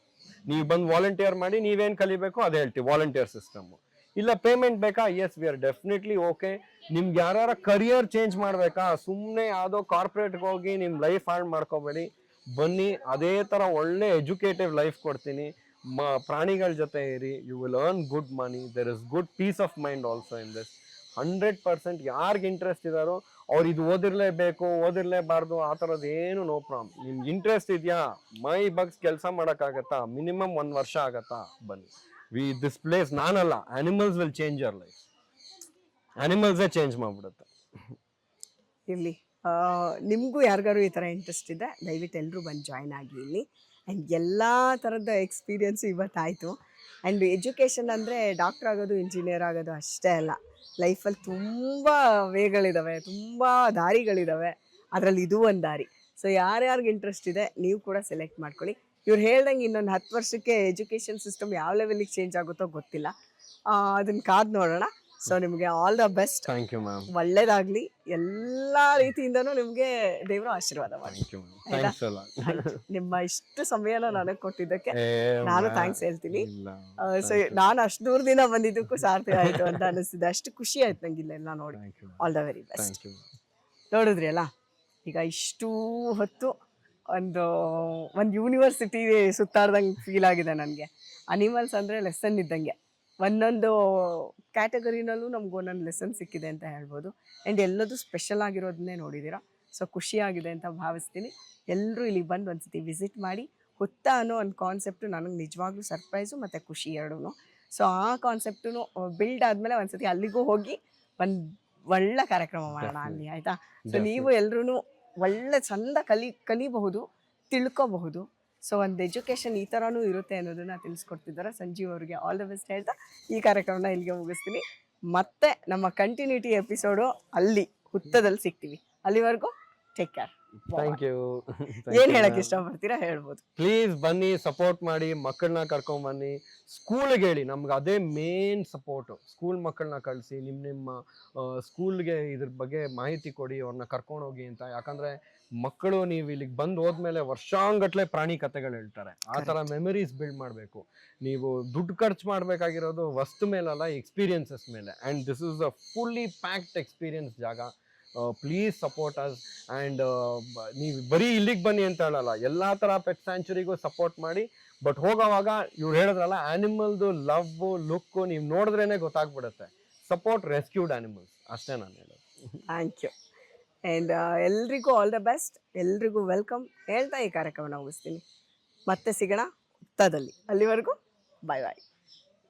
ನೀವು ಬಂದು ವಾಲಂಟಿಯರ್ ಮಾಡಿ, ನೀವೇನ್ ಕಲಿಬೇಕು ಅದೇ ಹೇಳ್ತೀವಿ, ವಾಲಂಟಿಯರ್ ಸಿಸ್ಟಮ್. ಇಲ್ಲ ಪೇಮೆಂಟ್ ಬೇಕಾ? Yes, we are definitely okay. ನಿಮ್ಗೆ ಯಾರ ಕರಿಯರ್ ಚೇಂಜ್ ಮಾಡ್ಬೇಕಾ, ಸುಮ್ಮನೆ ಯಾವುದೋ ಕಾರ್ಪೊರೇಟ್ಗೆ ಹೋಗಿ ನಿಮ್ ಲೈಫ್ ಹಾಳು ಮಾಡ್ಕೋಬೇಡಿ. ಬನ್ನಿ, ಅದೇ ತರ ಒಳ್ಳೆ ಎಜುಕೇಟಿವ್ ಲೈಫ್ ಕೊಡ್ತೀನಿ. ಪ್ರಾಣಿಗಳ ಜೊತೆ ಇರಿ, you will earn good money. There is good peace of mind also in this. 100% ಯಾರಿಗೆ ಇಂಟ್ರೆಸ್ಟ್ ಇದಾರೋ ಅವ್ರು ಇದು ಓದಿರ್ಲೇಬೇಕು, ಓದಿರ್ಲೇಬಾರ್ದು ಆ ಥರದ್ದು ಏನು ನೋ ಪ್ರಾಬ್ಲಮ್. ನಿಮ್ಗೆ ಇಂಟ್ರೆಸ್ಟ್ ಇದೆಯಾ, ಮೈ ಬಗ್ಸ್ ಕೆಲಸ ಮಾಡೋಕ್ಕಾಗತ್ತಾ, ಮಿನಿಮಮ್ 1 ವರ್ಷ ಆಗತ್ತಾ, ಬನ್ನಿ. ದಿಸ್ ಪ್ಲೇಸ್ ನಾನಲ್ಲ, animals will change your life. ಅನಿಮಲ್ಸೇ ಚೇಂಜ್ ಮಾಡ್ಬಿಡುತ್ತೆ. ಇರಲಿ, ನಿಮಗೂ ಯಾರಿಗಾರು ಈ ಥರ ಇಂಟ್ರೆಸ್ಟ್ ಇದೆ, ದಯವಿಟ್ಟು ಎಲ್ಲರೂ ಬಂದು ಜಾಯ್ನ್ ಆಗಿ ಇಲ್ಲಿ. ಆ್ಯಂಡ್ ಎಲ್ಲ ಥರದ ಎಕ್ಸ್ಪೀರಿಯನ್ಸು ಇವತ್ತಾಯಿತು. ಆ್ಯಂಡ್ ಎಜುಕೇಷನ್ ಅಂದರೆ ಡಾಕ್ಟರ್ ಆಗೋದು, ಇಂಜಿನಿಯರ್ ಆಗೋದು ಅಷ್ಟೇ ಅಲ್ಲ. ಲೈಫಲ್ಲಿ ತುಂಬ ವೇಗಳಿದ್ದಾವೆ, ತುಂಬ ದಾರಿಗಳಿದ್ದಾವೆ. ಅದರಲ್ಲಿ ಇದು ಒಂದು ದಾರಿ. ಸೊ ಯಾರ್ಯಾರಿಗೆ ಇಂಟ್ರೆಸ್ಟ್ ಇದೆ ನೀವು ಕೂಡ ಸೆಲೆಕ್ಟ್ ಮಾಡ್ಕೊಳ್ಳಿ. ಇವ್ರು ಹೇಳ್ದಂಗೆ ಇನ್ನೊಂದು 10 ವರ್ಷಕ್ಕೆ ಎಜುಕೇಷನ್ ಸಿಸ್ಟಮ್ ಯಾವ ಲೆವೆಲಿಗೆ ಚೇಂಜ್ ಆಗುತ್ತೋ ಗೊತ್ತಿಲ್ಲ, ಅದನ್ನ ಕಾದು ನೋಡೋಣ. ಸೊ ನಿಮಗೆ all the best. Thank you ma'am. ಒಳ್ಳೇದಾಗ್ಲಿ, ಎಲ್ಲ ರೀತಿಯಿಂದನೂ ನಿಮಗೆ ದೇವರು ಆಶೀರ್ವಾದ ಮಾಡಿ. ನಿಮ್ಮ ಇಷ್ಟು ಸಮಯನ ನನಗೆ ಕೊಟ್ಟಿದ್ದಕ್ಕೆ ನಾನು ಥ್ಯಾಂಕ್ಸ್ ಹೇಳ್ತೀನಿ. ಸೊ ನಾನು ಅಷ್ಟು ದೂರದಿಂದ ಬಂದಿದ್ದಕ್ಕೂ ಸಾರ್ಥಕ ಆಯ್ತು ಅಂತ ಅನಿಸ್ತಿದೆ. ಅಷ್ಟು ಖುಷಿ ಆಯ್ತು ನಂಗೆ ಇಲ್ಲೆಲ್ಲ ನೋಡಿ. All the very best. ನೋಡಿದ್ರಿ ಅಲ್ಲ, ಈಗ ಇಷ್ಟು ಹೊತ್ತು ಒಂದು ಯೂನಿವರ್ಸಿಟಿ ಸುತ್ತಾಡ್ದಂಗೆ ಫೀಲ್ ಆಗಿದೆ ನನಗೆ. ಅನಿಮಲ್ಸ್ ಅಂದರೆ ಲೆಸನ್ ಇದ್ದಂಗೆ, ಒಂದೊಂದು ಕ್ಯಾಟಗರಿನಲ್ಲೂ ನಮ್ಗೆ ಒಂದೊಂದು ಲೆಸನ್ ಸಿಕ್ಕಿದೆ ಅಂತ ಹೇಳ್ಬೋದು. ಆ್ಯಂಡ್ ಎಲ್ಲದೂ ಸ್ಪೆಷಲ್ ಆಗಿರೋದನ್ನೇ ನೋಡಿದ್ದೀರಾ. ಸೊ ಖುಷಿಯಾಗಿದೆ ಅಂತ ಭಾವಿಸ್ತೀನಿ. ಎಲ್ಲರೂ ಇಲ್ಲಿಗೆ ಬಂದು ಒಂದ್ಸತಿ ವಿಸಿಟ್ ಮಾಡಿ. ಹುತ್ತ ಅನ್ನೋ ಒಂದು ಕಾನ್ಸೆಪ್ಟು ನನಗೆ ನಿಜವಾಗ್ಲೂ ಸರ್ಪ್ರೈಸು ಮತ್ತು ಖುಷಿ ಎರಡೂ. ಸೊ ಆ ಕಾನ್ಸೆಪ್ಟು ಬಿಲ್ಡ್ ಆದಮೇಲೆ ಒಂದ್ಸತಿ ಅಲ್ಲಿಗೂ ಹೋಗಿ ಒಂದು ಒಳ್ಳೆ ಕಾರ್ಯಕ್ರಮ ಮಾಡೋಣ ಅಲ್ಲಿ, ಆಯಿತಾ? ಸೊ ನೀವು ಎಲ್ಲರೂ ಒಳ್ಳೆ ಚಂದ ಕಲಿಬಹುದು, ತಿಳ್ಕೋಬಹುದು. ಸೊ ಒಂದು ಎಜುಕೇಷನ್ ಈ ಥರನೂ ಇರುತ್ತೆ ಅನ್ನೋದನ್ನು ತಿಳಿಸ್ಕೊಡ್ತಿದ್ದಾರೆ. ಸಂಜೀವ್ ಅವರಿಗೆ ಆಲ್ ದ ಬೆಸ್ಟ್ ಹೇಳ್ತಾ ಈ ಕಾರ್ಯಕ್ರಮನ ಇಲ್ಲಿಗೆ ಮುಗಿಸ್ತೀನಿ. ಮತ್ತೆ ನಮ್ಮ ಕಂಟಿನ್ಯೂಟಿ ಎಪಿಸೋಡು ಅಲ್ಲಿ ಹುತ್ತದಲ್ಲಿ ಸಿಗ್ತೀವಿ. ಅಲ್ಲಿವರೆಗೂ ಟೇಕ್ ಕೇರ್. Thank you. ಏನ್ ಹೇಳಕ್ ಇಷ್ಟಪಡ್ತೀರಾ ಹೇಳ್ಬೋದು. ಪ್ಲೀಸ್ ಬನ್ನಿ, ಸಪೋರ್ಟ್ ಮಾಡಿ, ಮಕ್ಕಳನ್ನ ಕರ್ಕೊಂಡ್ ಬನ್ನಿ, ಸ್ಕೂಲ್ಗೆ ಹೇಳಿ. ನಮ್ಗೆ ಅದೇ ಮೇನ್ ಸಪೋರ್ಟು. ಸ್ಕೂಲ್ ಮಕ್ಕಳನ್ನ ಕಳಿಸಿ, ನಿಮ್ಮ ಸ್ಕೂಲ್ಗೆ ಇದ್ರ ಬಗ್ಗೆ ಮಾಹಿತಿ ಕೊಡಿ, ಅವ್ರನ್ನ ಕರ್ಕೊಂಡು ಹೋಗಿ ಅಂತ. ಯಾಕಂದ್ರೆ ಮಕ್ಕಳು ನೀವು ಇಲ್ಲಿಗೆ ಬಂದು ಹೋದ್ಮೇಲೆ ವರ್ಷಾಂಗಟ್ಲೆ ಪ್ರಾಣಿ ಕಥೆಗಳು ಹೇಳ್ತಾರೆ. ಆ ಥರ ಮೆಮರೀಸ್ ಬಿಲ್ಡ್ ಮಾಡಬೇಕು. ನೀವು ದುಡ್ಡು ಖರ್ಚು ಮಾಡಬೇಕಾಗಿರೋದು ವಸ್ತು ಮೇಲಲ್ಲ, ಎಕ್ಸ್ಪೀರಿಯನ್ಸಸ್ ಮೇಲೆ. And this is a fully packed experience ಜಾಗ. Please support us. ಆ್ಯಂಡ್ ನೀವು ಬರೀ ಇಲ್ಲಿಗೆ ಬನ್ನಿ ಅಂತ ಹೇಳಲ್ಲ, ಎಲ್ಲ ಥರ ಪೆಟ್ ಸ್ಯಾಂಚುರಿಗೂ ಸಪೋರ್ಟ್ ಮಾಡಿ. ಬಟ್ ಹೋಗೋವಾಗ ಇವ್ರು ಹೇಳಿದ್ರಲ್ಲ, ಆ್ಯನಿಮಲ್ದು ಲವ್ ಲುಕ್ಕು ನೀವು ನೋಡಿದ್ರೇ ಗೊತ್ತಾಗ್ಬಿಡುತ್ತೆ. ಸಪೋರ್ಟ್ ರೆಸ್ಕ್ಯೂಡ್ ಆ್ಯನಿಮಲ್ಸ್, ಅಷ್ಟೇ ನಾನು ಹೇಳೋದು. Thank you. ಆ್ಯಂಡ್ ಎಲ್ರಿಗೂ ಆಲ್ ದ ಬೆಸ್ಟ್, ಎಲ್ರಿಗೂ ವೆಲ್ಕಮ್ ಹೇಳ್ತಾ ಈ ಕಾರ್ಯಕ್ರಮನ ಮುಗಿಸ್ತೀನಿ. ಮತ್ತೆ ಸಿಗೋಣ ಹುತ್ತದಲ್ಲಿ. ಅಲ್ಲಿವರೆಗೂ ಬಾಯ್ ಬಾಯ್.